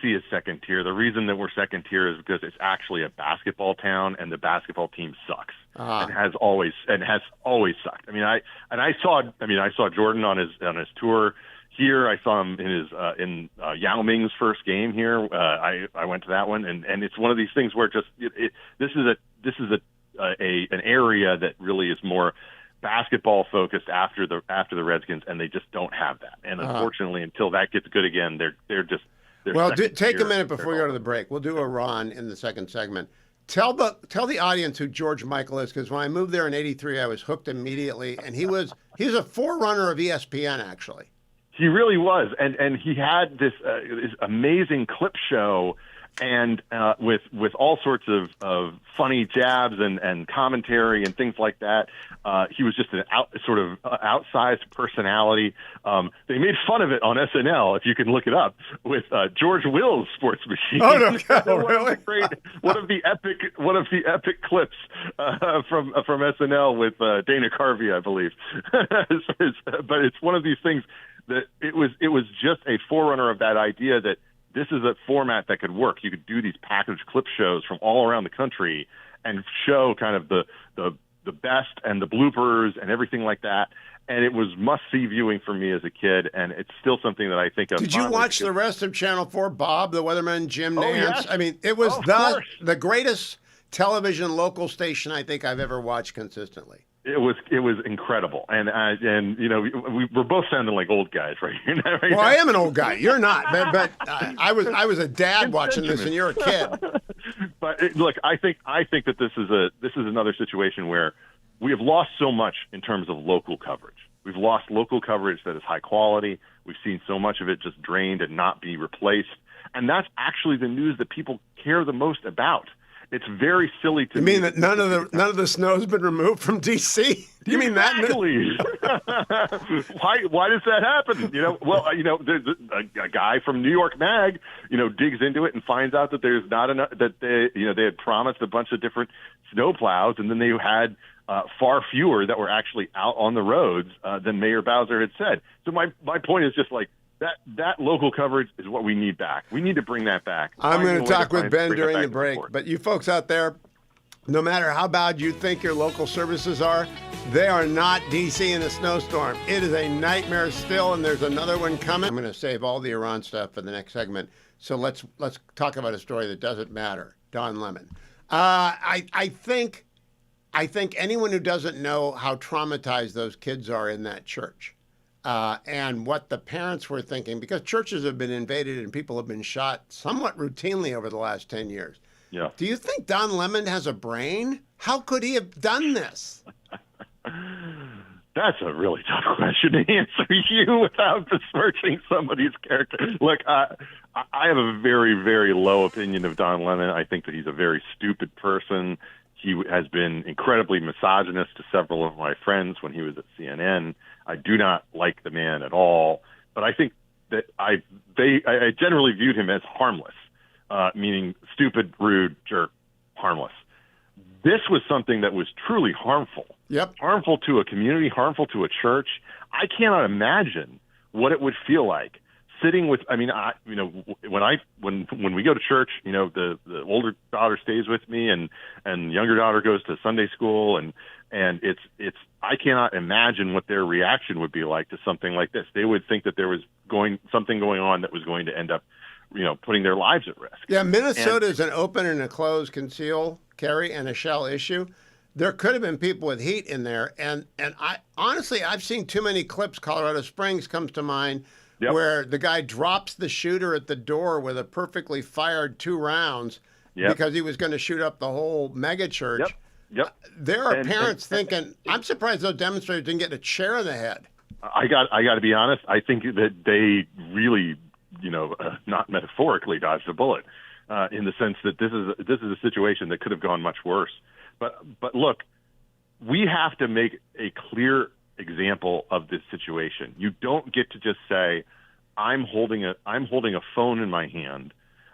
is second tier. The reason that we're second tier is because it's actually a basketball town, and the basketball team sucks. And has always sucked. I saw Jordan on his tour here. I saw him in his Yao Ming's first game here. I went to that one, and it's one of these things where this is an area that really is more basketball focused after the Redskins, and they just don't have that. And unfortunately, until that gets good again, they're take a minute before we go to the break. We'll do a Ron in the second segment. Tell the audience who George Michael is, because when I moved there in '83, I was hooked immediately, and he was a forerunner of ESPN, actually. He really was, and he had this amazing clip show, and with all sorts of funny jabs and commentary and things like that. He was just an outsized personality. They made fun of it on SNL, if you can look it up, with George Will's Sports Machine. Oh no, really? One of the epic clips from SNL with Dana Carvey, I believe. But it's one of these things that it was just a forerunner of that idea that this is a format that could work. You could do these packaged clip shows from all around the country and show kind of the best and the bloopers and everything like that. And it was must-see viewing for me as a kid, and it's still something that I think of. Did you watch the rest of Channel 4, Bob, the Weatherman, Jim Nance? Yes. I mean, it was the greatest television local station I think I've ever watched consistently. It was incredible, and we're both sounding like old guys right here. Well, I am an old guy. You're not, but I was a dad watching this, and you're a kid. But look, I think that this is another situation where we have lost so much in terms of local coverage. We've lost local coverage that is high quality. We've seen so much of it just drained and not be replaced, and that's actually the news that people care the most about. It's very silly to me. You mean that none of the snow's been removed from D.C.? Do you mean that? Exactly. Why does that happen? There's a guy from New York Mag, digs into it and finds out that there's not enough. That they had promised a bunch of different snow plows, and then they had far fewer that were actually out on the roads than Mayor Bowser had said. So my point is just like. That local coverage is what we need back. We need to bring that back. I'm going to talk with Ben during the break. But you folks out there, no matter how bad you think your local services are, They are not DC in a snowstorm. It is a nightmare still, and there's another one coming. I'm going to save all the Iran stuff for the next segment. So let's talk about a story that doesn't matter. Don Lemon. I think anyone who doesn't know how traumatized those kids are in that church, and what the parents were thinking, because churches have been invaded and people have been shot somewhat routinely over the last 10 years. Yeah. Do you think Don Lemon has a brain? How could he have done this? That's a really tough question to answer you without besmirching somebody's character. Look, I have a very, very low opinion of Don Lemon. I think that he's a very stupid person. He has been incredibly misogynist to several of my friends when he was at CNN. I do not like the man at all, but I think that I generally viewed him as harmless, meaning stupid, rude, jerk, harmless. This was something that was truly harmful. Yep. Harmful to a community, harmful to a church. I cannot imagine what it would feel like sitting with. I mean, when we go to church, the older daughter stays with me, and younger daughter goes to Sunday school, and it's. I cannot imagine what their reaction would be like to something like this. They would think that there was something going on that was going to end up, putting their lives at risk. Yeah, Minnesota is an open and a closed conceal carry and a shell issue. There could have been people with heat in there, and I honestly, I've seen too many clips. Colorado Springs comes to mind, Yep. where the guy drops the shooter at the door with a perfectly fired 2 rounds because he was going to shoot up the whole mega church. Yep. There are parents thinking, I'm surprised those demonstrators didn't get a chair in the head. I got to be honest. I think that they really, not metaphorically dodged a bullet, in the sense that this is a situation that could have gone much worse. But look, we have to make a clear example of this situation. You don't get to just say, I'm holding a phone in my hand,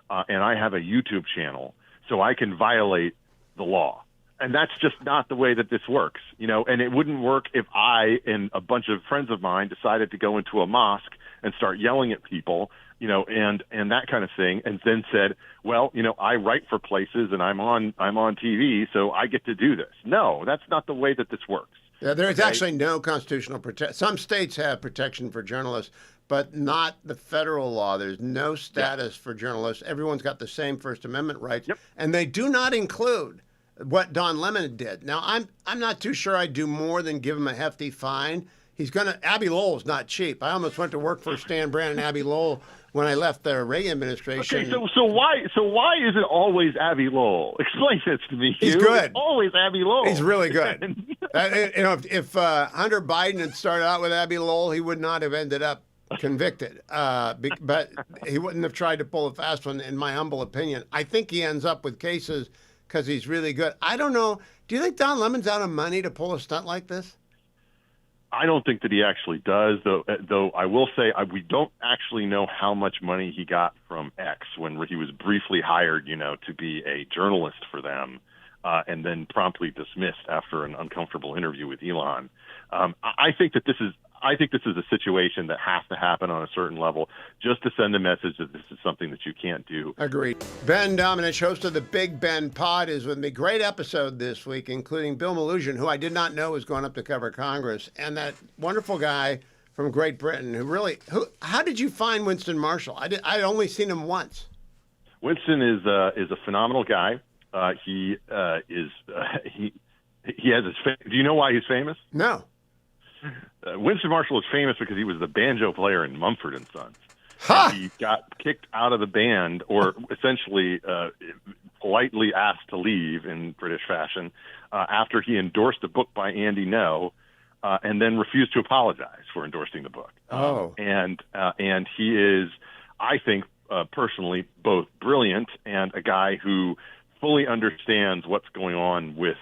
and I have a YouTube channel, so I can violate the law. And that's just not the way that this works, and it wouldn't work if I and a bunch of friends of mine decided to go into a mosque and start yelling at people, and that kind of thing, and then said, well, I write for places and I'm on TV, so I get to do this. No, that's not the way that this works. Yeah, there's actually no constitutional protection. Some states have protection for journalists, but not the federal law. There's no status for journalists. Everyone's got the same First Amendment rights, and they do not include what Don Lemon did. Now, I'm not too sure I'd do more than give him a hefty fine. Abby Lowell's not cheap. I almost went to work for Stan Brand and Abby Lowell when I left the Reagan administration. Okay, so why is it always Abby Lowell? Explain this to me, Hugh. He's good. It's always Abby Lowell. He's really good. If Hunter Biden had started out with Abby Lowell, he would not have ended up convicted. But he wouldn't have tried to pull a fast one, in my humble opinion. I think he ends up with cases because he's really good. I don't know. Do you think Don Lemon's out of money to pull a stunt like this? I don't think that he actually does, though I will say we don't actually know how much money he got from X when he was briefly hired, to be a journalist for them, and then promptly dismissed after an uncomfortable interview with Elon. I think this is a situation that has to happen on a certain level just to send a message that this is something that you can't do. Agreed. Ben Domenech, host of the Big Ben Pod, is with me. Great episode this week, including Bill Melugin, who I did not know was going up to cover Congress, and that wonderful guy from Great Britain how did you find Winston Marshall? I'd only seen him once. Winston is a phenomenal guy. He has his do you know why he's famous? No. Winston Marshall is famous because he was the banjo player in Mumford and Sons. Huh. He got kicked out of the band, or essentially politely asked to leave in British fashion, after he endorsed a book by Andy No, and then refused to apologize for endorsing the book. And he is, I think, personally, both brilliant and a guy who fully understands what's going on with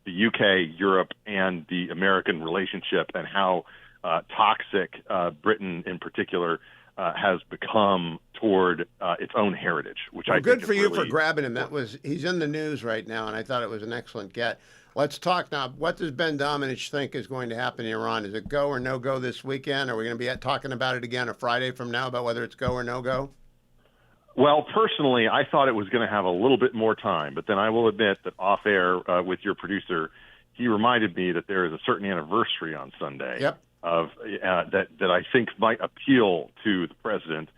the UK, Europe, and the American relationship, and how toxic Britain in particular has become toward its own heritage, which I think good for is you really for grabbing him. He's in the news right now, and I thought it was an excellent get. Let's talk now. What does Ben Domenech think is going to happen in Iran? Is it go or no go this weekend? Are we going to be talking about it again a Friday from now about whether it's go or no go? Well, personally, I thought it was going to have a little bit more time, but then I will admit that off air with your producer, he reminded me that there is a certain anniversary on Sunday Yep. of that I think might appeal to the president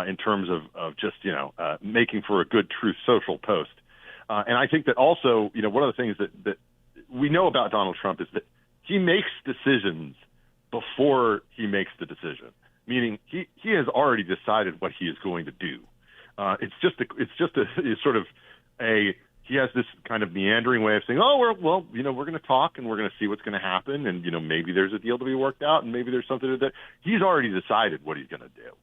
in terms of just making for a good Truth Social post. And I think that also, one of the things that we know about Donald Trump is that he makes decisions before he makes the decision, meaning he has already decided what he is going to do. It's just he has this kind of meandering way of saying, oh, we're going to talk and we're going to see what's going to happen. And, maybe there's a deal to be worked out and maybe there's something that he's already decided what he's going to do.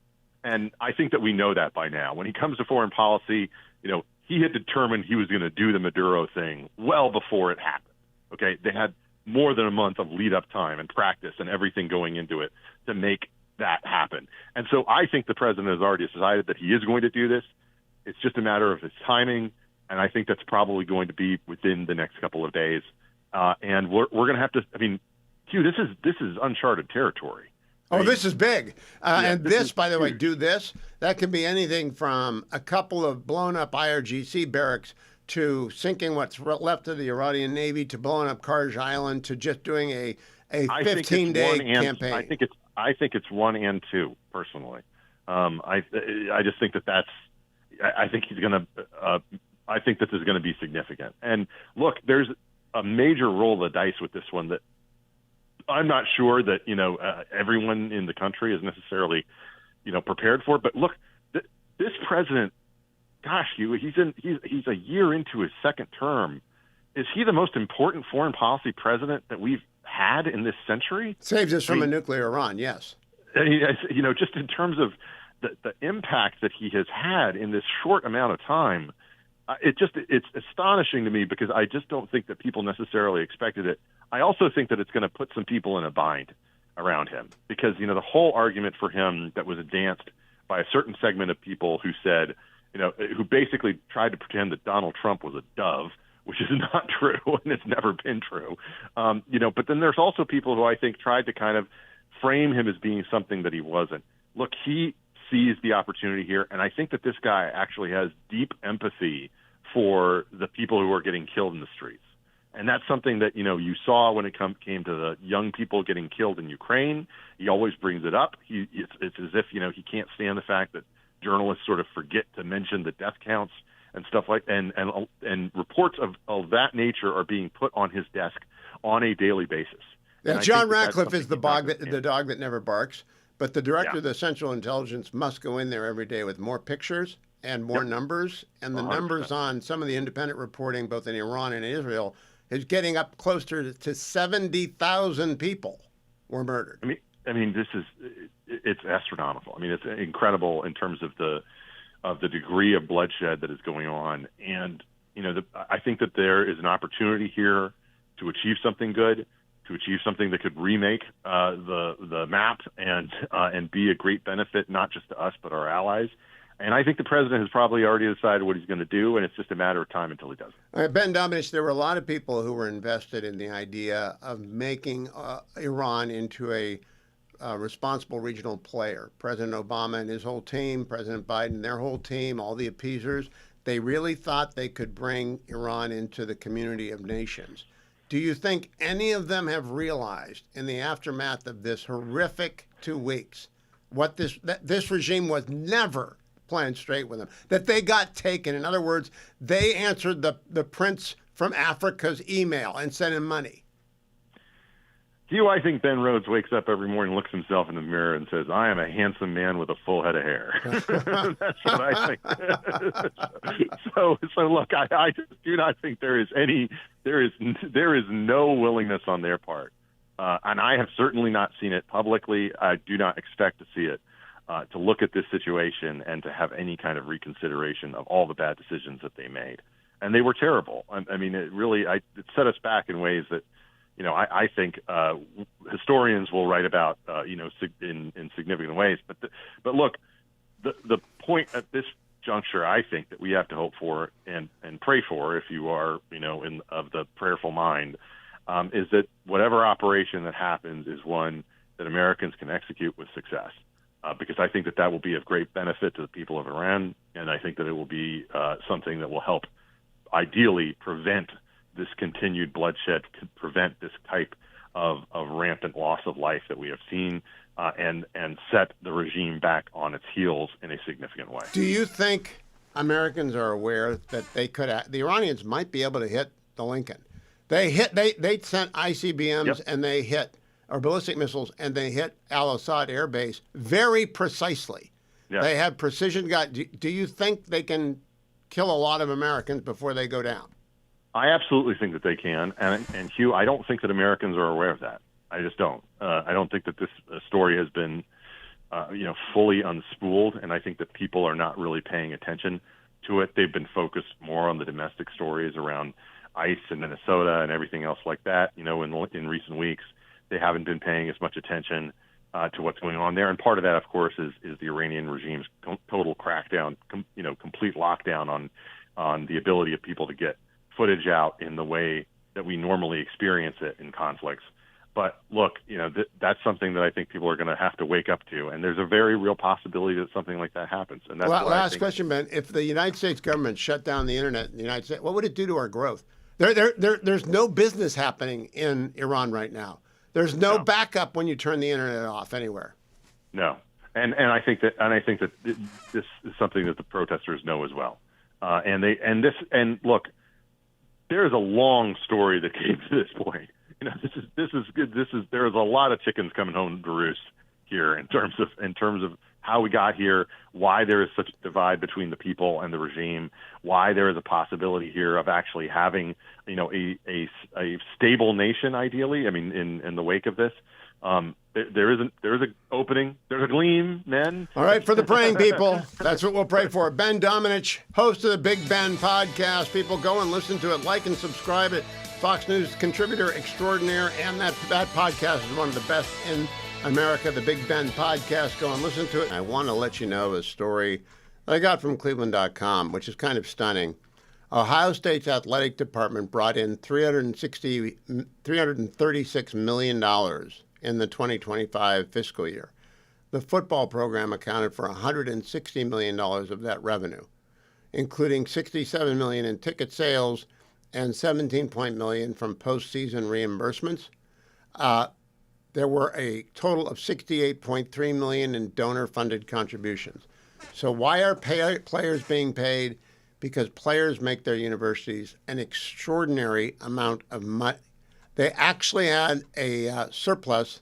And I think that we know that by now. When he comes to foreign policy, he had determined he was going to do the Maduro thing well before it happened. Okay. They had more than a month of lead up time and practice and everything going into it to make that happen. And so I think the president has already decided that he is going to do this. It's just a matter of his timing. And I think that's probably going to be within the next couple of days. And we're going to have to, Hugh, this is uncharted territory. Oh, this is big. And this, by the way, huge. that can be anything from a couple of blown up IRGC barracks to sinking what's left of the Iranian Navy to blowing up Karj Island to just doing a 15-day campaign. I think it's 1 and 2, personally. I just think that's. I think he's going to. I think this is going to be significant. And look, there's a major roll of the dice with this one that I'm not sure that everyone in the country is necessarily prepared for. But look, this president, gosh, he's a year into his second term. Is he the most important foreign policy president that we've had in this century? Saves us from a nuclear Iran, yes. Just in terms of the impact that he has had in this short amount of time, it's astonishing to me because I just don't think that people necessarily expected it. I also think that it's going to put some people in a bind around him because, the whole argument for him that was advanced by a certain segment of people who said, who basically tried to pretend that Donald Trump was a dove, which is not true and it's never been true. But then there's also people who I think tried to kind of frame him as being something that he wasn't. Look, he sees the opportunity here, and I think that this guy actually has deep empathy for the people who are getting killed in the streets. And that's something that, you saw when it came to the young people getting killed in Ukraine. He always brings it up. It's as if, he can't stand the fact that journalists sort of forget to mention the death counts and stuff and reports of that nature are being put on his desk on a daily basis. Yeah, John Ratcliffe is the dog that never barks. But the director of the Central Intelligence must go in there every day with more pictures and more numbers. And the 100%. numbers on some of the independent reporting, both in Iran and Israel, is getting up closer to 70,000 people were murdered. It's astronomical. It's incredible in terms of the degree of bloodshed that is going on. And, I think that there is an opportunity here to achieve something good, to achieve something that could remake the map and be a great benefit, not just to us, but our allies. And I think the president has probably already decided what he's going to do, and it's just a matter of time until he does it. All right, Ben Domenech, there were a lot of people who were invested in the idea of making Iran into a responsible regional player. President Obama and his whole team, President Biden, their whole team, all the appeasers, they really thought they could bring Iran into the community of nations. Do you think any of them have realized in the aftermath of this horrific 2 weeks what this regime was never playing straight with them, that they got taken? In other words, they answered the Prince from Africa's email and sent him money. Hugh, I think Ben Rhodes wakes up every morning, looks himself in the mirror, and says, "I am a handsome man with a full head of hair." That's what I think. So look, I just do not think there is no willingness on their part, and I have certainly not seen it publicly. I do not expect to see it to look at this situation and to have any kind of reconsideration of all the bad decisions that they made, and they were terrible. It set us back in ways that. I think historians will write about, in significant ways. But look, the point at this juncture, I think that we have to hope for and pray for, if you are, of the prayerful mind, is that whatever operation that happens is one that Americans can execute with success. Because I think that will be of great benefit to the people of Iran, and I think that it will be something that will help, ideally, prevent this continued bloodshed could prevent this type of rampant loss of life that we have seen, and set the regime back on its heels in a significant way. Do you think Americans are aware that the Iranians might be able to hit the Lincoln? They sent ICBMs Yep. and they hit, or ballistic missiles, and they hit Al-Assad Air Base very precisely. Yes. They have precision do you think they can kill a lot of Americans before they go down? I absolutely think that they can, and Hugh, I don't think that Americans are aware of that. I just don't. I don't think that this story has been, fully unspooled, and I think that people are not really paying attention to it. They've been focused more on the domestic stories around ICE and Minnesota and everything else like that. In recent weeks, they haven't been paying as much attention to what's going on there, and part of that, of course, is the Iranian regime's total crackdown, complete lockdown on the ability of people to get footage out in the way that we normally experience it in conflicts. But look, that's something that I think people are going to have to wake up to, and there's a very real possibility that something like that happens. And that's last question, Ben. If the United States government shut down the internet in the United States, what would it do to our growth? There's no business happening in Iran right now. There's no backup when you turn the internet off anywhere. No, and I think that this is something that the protesters know as well. Look, there is a long story that came to this point. This is good. There is a lot of chickens coming home to roost here in terms of how we got here, why there is such a divide between the people and the regime, why there is a possibility here of actually having a stable nation, ideally. I mean, in the wake of this. There is an opening. There's a gleam, men. All right, for the praying people, that's what we'll pray for. Ben Domenech, host of the Big Ben podcast. People, go and listen to it, like and subscribe it. Fox News contributor extraordinaire, and that podcast is one of the best in America, the Big Ben podcast. Go and listen to it. I want to let you know a story I got from Cleveland.com, which is kind of stunning. Ohio State's athletic department brought in $336 million in the 2025 fiscal year. The football program accounted for $160 million of that revenue, including $67 million in ticket sales and $17 million from postseason reimbursements. There were a total of $68.3 million in donor-funded contributions. So why are players being paid? Because players make their universities an extraordinary amount of money. They actually had a surplus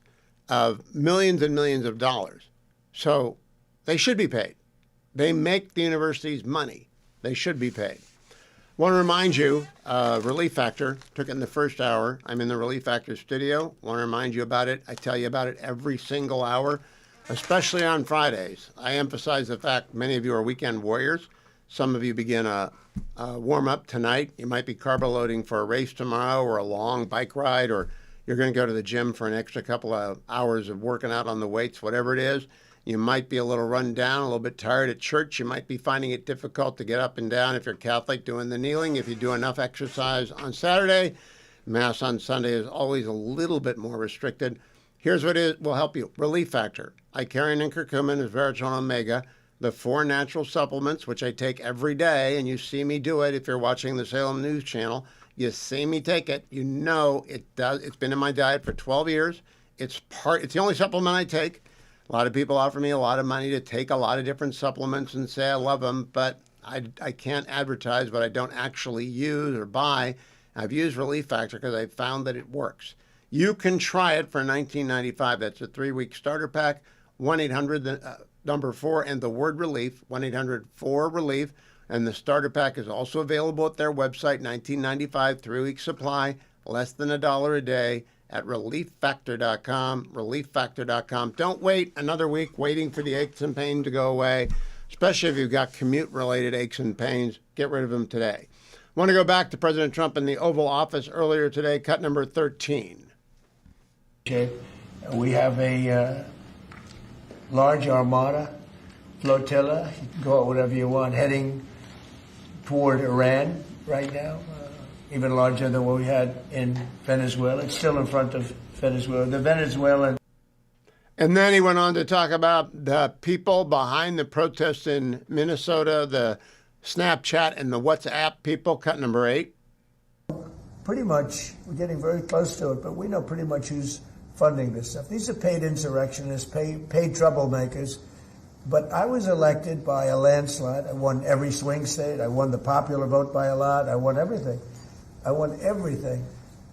of millions and millions of dollars. So they should be paid. They make the universities money. They should be paid. Want to remind you, Relief Factor took it in the first hour. I'm in the Relief Factor studio. Want to remind you about it. I tell you about it every single hour, especially on Fridays. I emphasize the fact many of you are weekend warriors. Some of you begin a warm-up tonight. You might be carbo loading for a race tomorrow or a long bike ride, or you're going to go to the gym for an extra couple of hours of working out on the weights, whatever it is. You might be a little run down, a little bit tired at church. You might be finding it difficult to get up and down if you're Catholic, doing the kneeling. If you do enough exercise on Saturday, Mass on Sunday is always a little bit more restricted. Here's what will help you. Relief Factor. Icarian and curcumin, resveratrol, omega. The 4 natural supplements, which I take every day, and you see me do it if you're watching the Salem News Channel. You see me take it. You know it does. It's been in my diet for 12 years. It's the only supplement I take. A lot of people offer me a lot of money to take a lot of different supplements and say I love them, but I can't advertise what I don't actually use or buy. I've used Relief Factor because I found that it works. You can try it for $19.95. That's a 3-week starter pack. 1-800-4 and the word relief, 1-800-4-RELIEF. And the starter pack is also available at their website, $19.95, 3-week supply, less than $1 a day at relieffactor.com, relieffactor.com. Don't wait another week waiting for the aches and pains to go away, especially if you've got commute-related aches and pains. Get rid of them today. Want to go back to President Trump in the Oval Office earlier today, cut number 13. We have a large armada, flotilla, you can call it whatever you want, heading toward Iran right now, even larger than what we had in Venezuela. It's still in front of Venezuela. The Venezuelan. And then he went on to talk about the people behind the protests in Minnesota, the Snapchat and the WhatsApp people, cut number 8. pretty much, we're getting very close to it, but we know pretty much who's funding this stuff. These are paid insurrectionists, paid troublemakers. But I was elected by a landslide. I won every swing state. I won the popular vote by a lot. I won everything.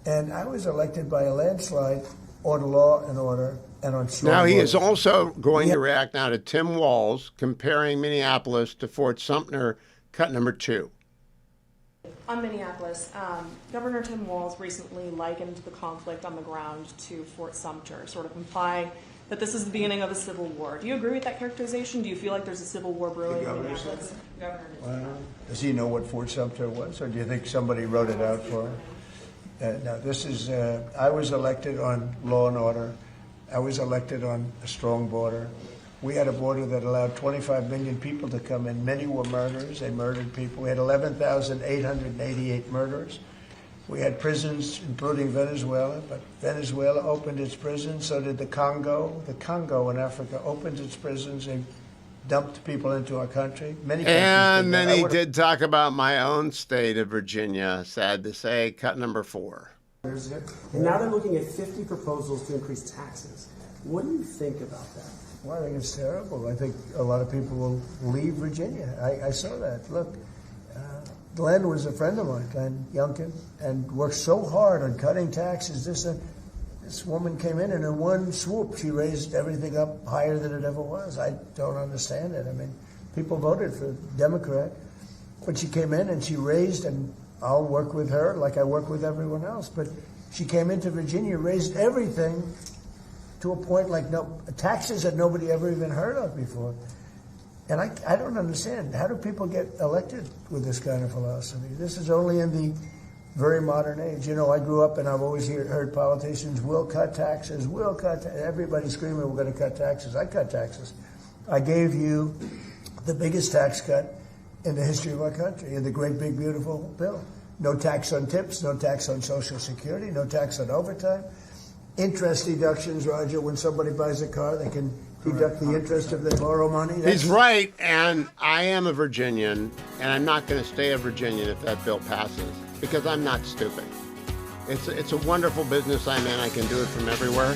And I was elected by a landslide on law and order and on strong Now, he borders. is also going to react now to Tim Walz comparing Minneapolis to Fort Sumter, cut number 2. On Minneapolis, Governor Tim Walz recently likened the conflict on the ground to Fort Sumter, sort of implying that this is the beginning of a civil war. Do you agree with that characterization? Do you feel like there's a civil war brewing in Minneapolis? Governor did. Does he know what Fort Sumter was, or do you think somebody wrote it out for him? No, this is, I was elected on law and order. I was elected on a strong border. We had a border that allowed 25 million people to come in. Many were murderers. They murdered people. We had 11,888 murderers. We had prisons, including Venezuela, but Venezuela opened its prisons. So did the Congo. The Congo in Africa opened its prisons. They dumped people into our country. Many countries And did that. then he did talk about my own state of Virginia, sad to say, cut number 4. And now they're looking at 50 proposals to increase taxes. What do you think about that? Well, I think it's terrible. I think a lot of people will leave Virginia. I saw that. Look, Glenn was a friend of mine, Glenn Youngkin, and worked so hard on cutting taxes. This woman came in and in one swoop, she raised everything up higher than it ever was. I don't understand it. I mean, people voted for Democrat, but she came in and she raised, and I'll work with her like I work with everyone else, but she came into Virginia, raised everything to a point like taxes that nobody ever even heard of before. And I don't understand. How do people get elected with this kind of philosophy? This is only in the very modern age. You know, I grew up and I've always heard politicians will cut taxes, everybody screaming we're going to cut taxes. I cut taxes. I gave you the biggest tax cut in the history of our country, in the great big beautiful bill. No tax on tips, no tax on Social Security, no tax on overtime. Interest deductions, Roger, when somebody buys a car, they can deduct the interest if they borrow money. He's right, and I am a Virginian, and I'm not going to stay a Virginian if that bill passes, because I'm not stupid. It's a wonderful business I'm in. I can do it from everywhere.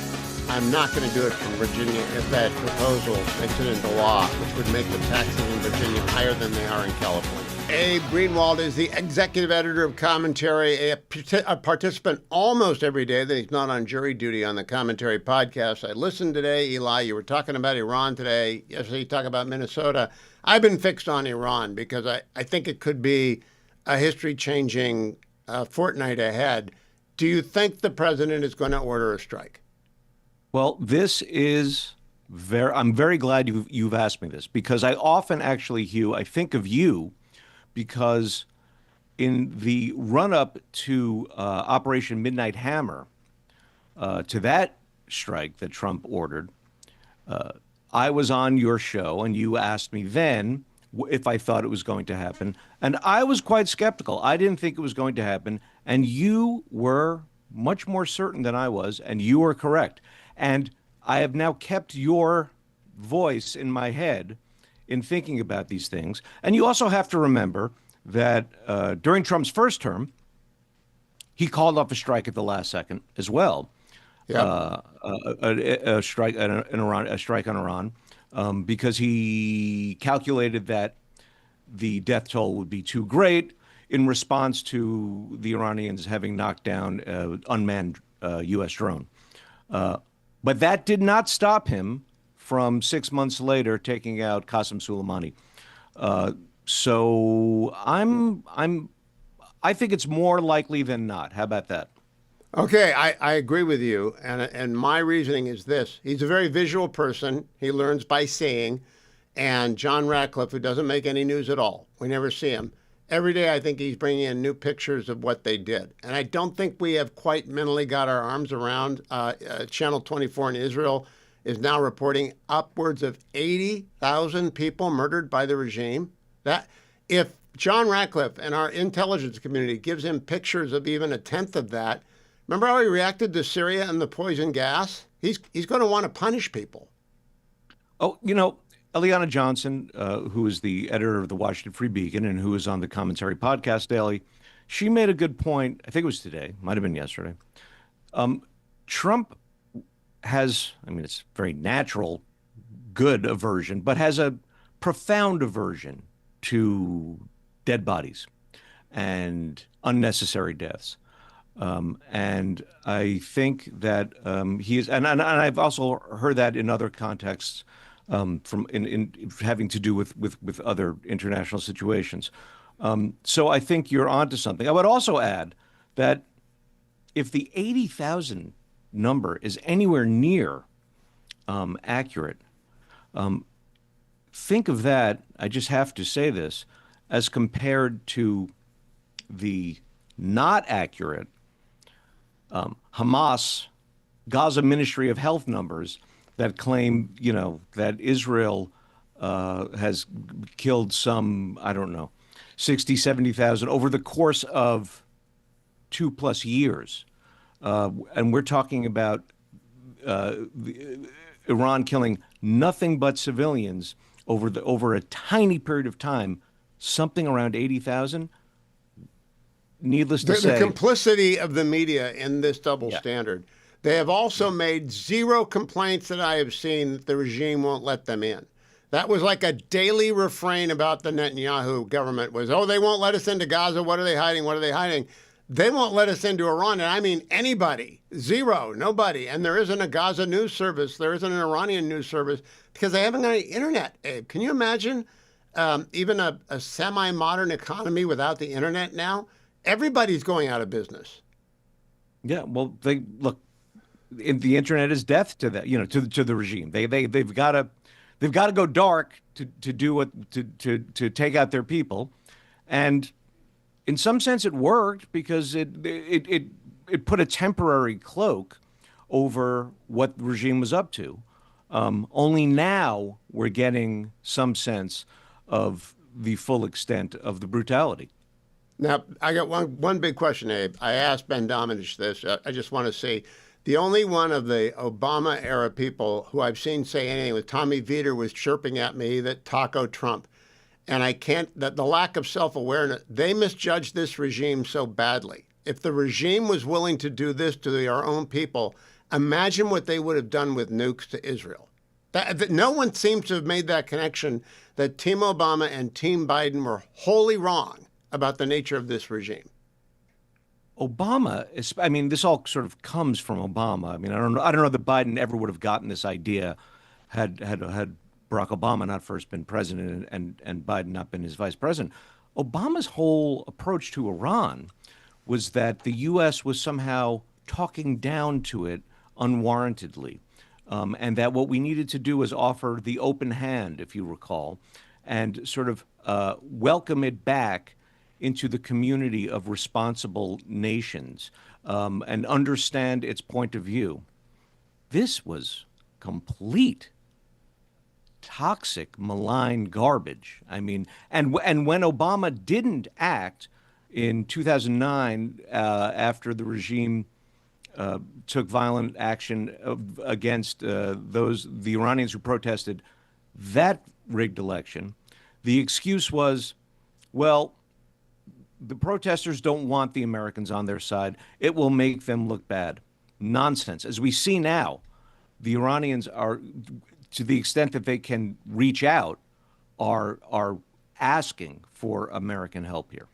I'm not going to do it from Virginia if that proposal makes it into law, which would make the taxes in Virginia higher than they are in California. Abe Greenwald is the executive editor of Commentary, a participant almost every day that he's not on jury duty on the Commentary podcast. I listened today, Eli. You were talking about Iran today. Yesterday you talked about Minnesota. I've been fixed on Iran because I think it could be a history-changing fortnight ahead. Do you think the president is going to order a strike? Well, I'm very glad you've asked me this, because I often actually, Hugh, I think of you because in the run-up to Operation Midnight Hammer, to that strike that Trump ordered, I was on your show and you asked me then if I thought it was going to happen. And I was quite skeptical. I didn't think it was going to happen. And you were much more certain than I was, and you were correct. And I have now kept your voice in my head in thinking about these things. And you also have to remember that during Trump's first term, he called off a strike at the last second as well. Yeah. A strike on Iran, because he calculated that the death toll would be too great in response to the Iranians having knocked down an unmanned U.S. drone. But that did not stop him from 6 months later taking out Qasem Soleimani. So I think it's more likely than not. How about that? Okay, I agree with you, and my reasoning is this. He's a very visual person. He learns by seeing. And John Ratcliffe, who doesn't make any news at all, we never see him. Every day I think he's bringing in new pictures of what they did. And I don't think we have quite mentally got our arms around. Channel 24 in Israel is now reporting upwards of 80,000 people murdered by the regime. That if John Ratcliffe and our intelligence community gives him pictures of even a tenth of that, remember how he reacted to Syria and the poison gas? He's going to want to punish people. Oh, Eliana Johnson, who is the editor of the Washington Free Beacon and who is on the Commentary podcast daily, she made a good point. I think it was today, might have been yesterday. Trump has, I mean, it's very natural, good aversion, but has a profound aversion to dead bodies and unnecessary deaths. And I think that he is, and I've also heard that in other contexts from in having to do with other international situations. So I think you're onto something. I would also add that if the 80,000 number is anywhere near accurate, think of that, I just have to say this, as compared to the not accurate Hamas, Gaza Ministry of Health numbers that claim, that Israel has killed some, I don't know, 60, 70,000 over the course of 2+ years. And we're talking about Iran killing nothing but civilians over a tiny period of time, something around 80,000. Needless to say, the complicity of the media in this double standard. They have also made zero complaints that I have seen that the regime won't let them in. That was like a daily refrain about the Netanyahu government was, oh, they won't let us into Gaza. What are they hiding? What are they hiding? They won't let us into Iran. And I mean anybody. Zero. Nobody. And there isn't a Gaza news service. There isn't an Iranian news service because they haven't got any internet, Abe. Can you imagine even a semi-modern economy without the internet now? Everybody's going out of business. Yeah, well, the internet is death to that, to the regime. They've got to go dark to do what to take out their people, and in some sense it worked because it put a temporary cloak over what the regime was up to. Only now we're getting some sense of the full extent of the brutality. Now, I got one big question, Abe. I asked Ben Domenech this. I just want to say, the only one of the Obama-era people who I've seen say anything with Tommy Vietor was chirping at me that Taco Trump. And I can't, that the lack of self-awareness, they misjudged this regime so badly. If the regime was willing to do this to our own people, imagine what they would have done with nukes to Israel. That no one seems to have made that connection that Team Obama and Team Biden were wholly wrong about the nature of this regime. Obama is, I mean, this all sort of comes from Obama. I mean, I don't know that Biden ever would have gotten this idea had Barack Obama not first been president and Biden not been his vice president. Obama's whole approach to Iran was that the U.S. was somehow talking down to it unwarrantedly, and that what we needed to do was offer the open hand, if you recall, and sort of welcome it back into the community of responsible nations and understand its point of view. This was complete toxic, malign garbage. I mean, and when Obama didn't act in 2009 after the regime took violent action against the Iranians who protested that rigged election, the excuse was, well, the protesters don't want the Americans on their side. It will make them look bad. Nonsense. As we see now, the Iranians are, to the extent that they can reach out, are asking for American help here.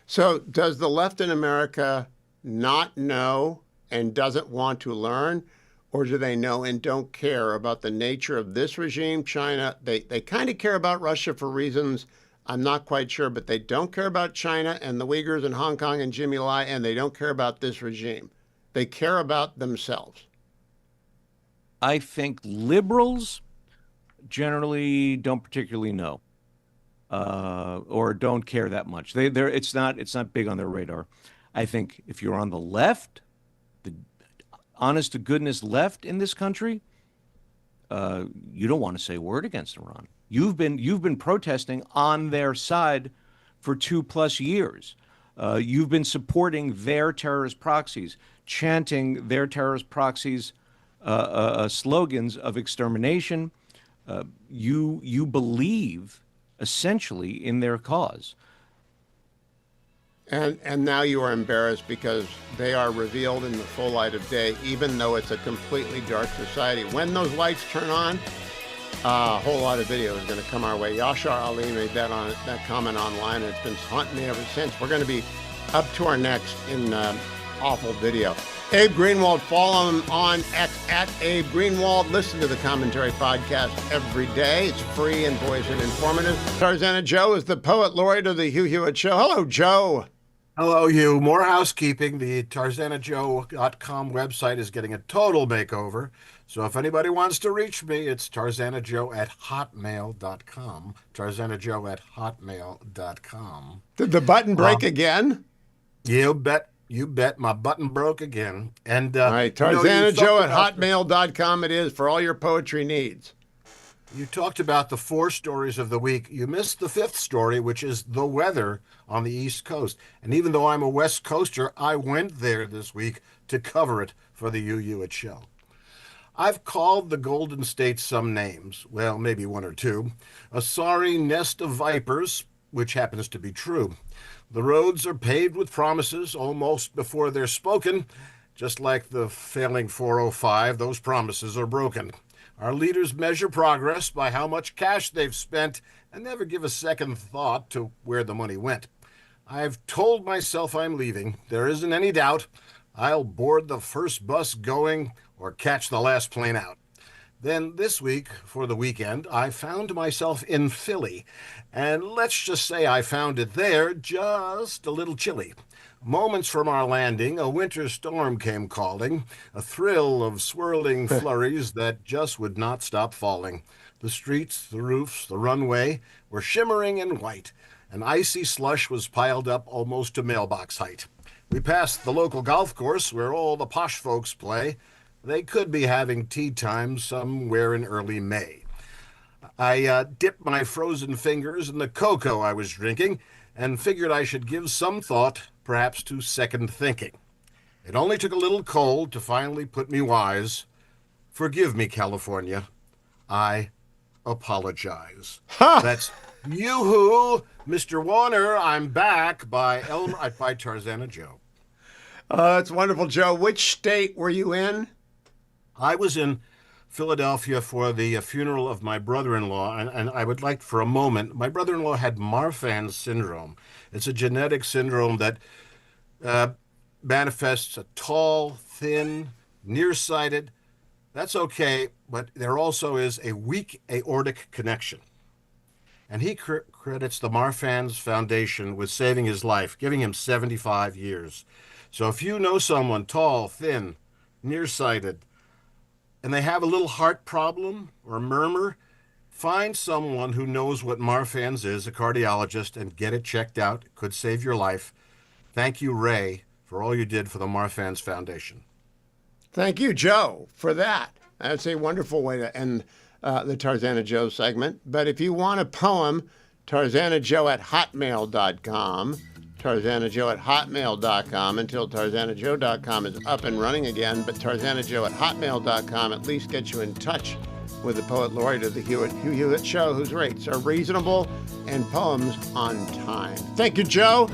So does the left in America not know and doesn't want to learn, or do they know and don't care about the nature of this regime, China? They kind of care about Russia for reasons I'm not quite sure, but they don't care about China and the Uyghurs and Hong Kong and Jimmy Lai, and they don't care about this regime. They care about themselves. I think liberals generally don't particularly know or don't care that much. It's not big on their radar. I think if you're on the left, the honest to goodness left in this country, you don't want to say a word against Iran. You've been protesting on their side for 2+ years. You've been supporting their terrorist proxies, chanting their terrorist proxies' slogans of extermination. You believe essentially in their cause. And now you are embarrassed because they are revealed in the full light of day, even though it's a completely dark society. When those lights turn on, a whole lot of video is going to come our way. Yashar Ali made that comment online, and it's been haunting me ever since. We're going to be up to our necks in awful video. Abe Greenwald, follow him on X at Abe Greenwald. Listen to the Commentary Podcast every day. It's free and boy, is it informative. Tarzana Joe is the poet laureate of the Hugh Hewitt Show. Hello, Joe. Hello, Hugh. More housekeeping. The TarzanaJoe.com website is getting a total makeover. So if anybody wants to reach me, it's TarzanaJoe@hotmail.com. TarzanaJoe@hotmail.com. Did the button break again? You bet. You bet. My button broke again. And all right, TarzanaJoe@hotmail.com it is for all your poetry needs. You talked about the 4 stories of the week. You missed the 5th story, which is the weather on the East Coast. And even though I'm a West Coaster, I went there this week to cover it for the Hugh Hewitt Show. I've called the Golden State some names, well, maybe 1 or 2. A sorry nest of vipers, which happens to be true. The roads are paved with promises almost before they're spoken. Just like the failing 405, those promises are broken. Our leaders measure progress by how much cash they've spent and never give a second thought to where the money went. I've told myself I'm leaving. There isn't any doubt. I'll board the first bus going or catch the last plane out. Then this week, for the weekend, I found myself in Philly. And let's just say I found it there just a little chilly. Moments from our landing, a winter storm came calling, a thrill of swirling flurries that just would not stop falling. The streets, the roofs, the runway were shimmering in white. An icy slush was piled up almost to mailbox height. We passed the local golf course where all the posh folks play. They could be having tea time somewhere in early May. I dipped my frozen fingers in the cocoa I was drinking and figured I should give some thought, perhaps to second thinking. It only took a little cold to finally put me wise. Forgive me, California. I apologize. That's Yoo-hoo, Mr. Warner, I'm back by Tarzana Joe. That's wonderful, Joe. Which state were you in? I was in Philadelphia for the funeral of my brother-in-law, and I would like for a moment, my brother-in-law had Marfan syndrome. It's a genetic syndrome that manifests a tall, thin, nearsighted. That's okay, but there also is a weak aortic connection. And he credits the Marfan's Foundation with saving his life, giving him 75 years. So if you know someone tall, thin, nearsighted, and they have a little heart problem or a murmur, find someone who knows what Marfan's is, a cardiologist, and get it checked out. It could save your life. Thank you, Ray, for all you did for the Marfan's Foundation. Thank you, Joe, for that. That's a wonderful way to end the Tarzana Joe segment. But if you want a poem, TarzanaJoe@hotmail.com. TarzanaJoe@hotmail.com until TarzanaJoe.com is up and running again. But TarzanaJoe@hotmail.com at least gets you in touch with the poet laureate of the Hugh Hewitt Show, whose rates are reasonable and poems on time. Thank you, Joe.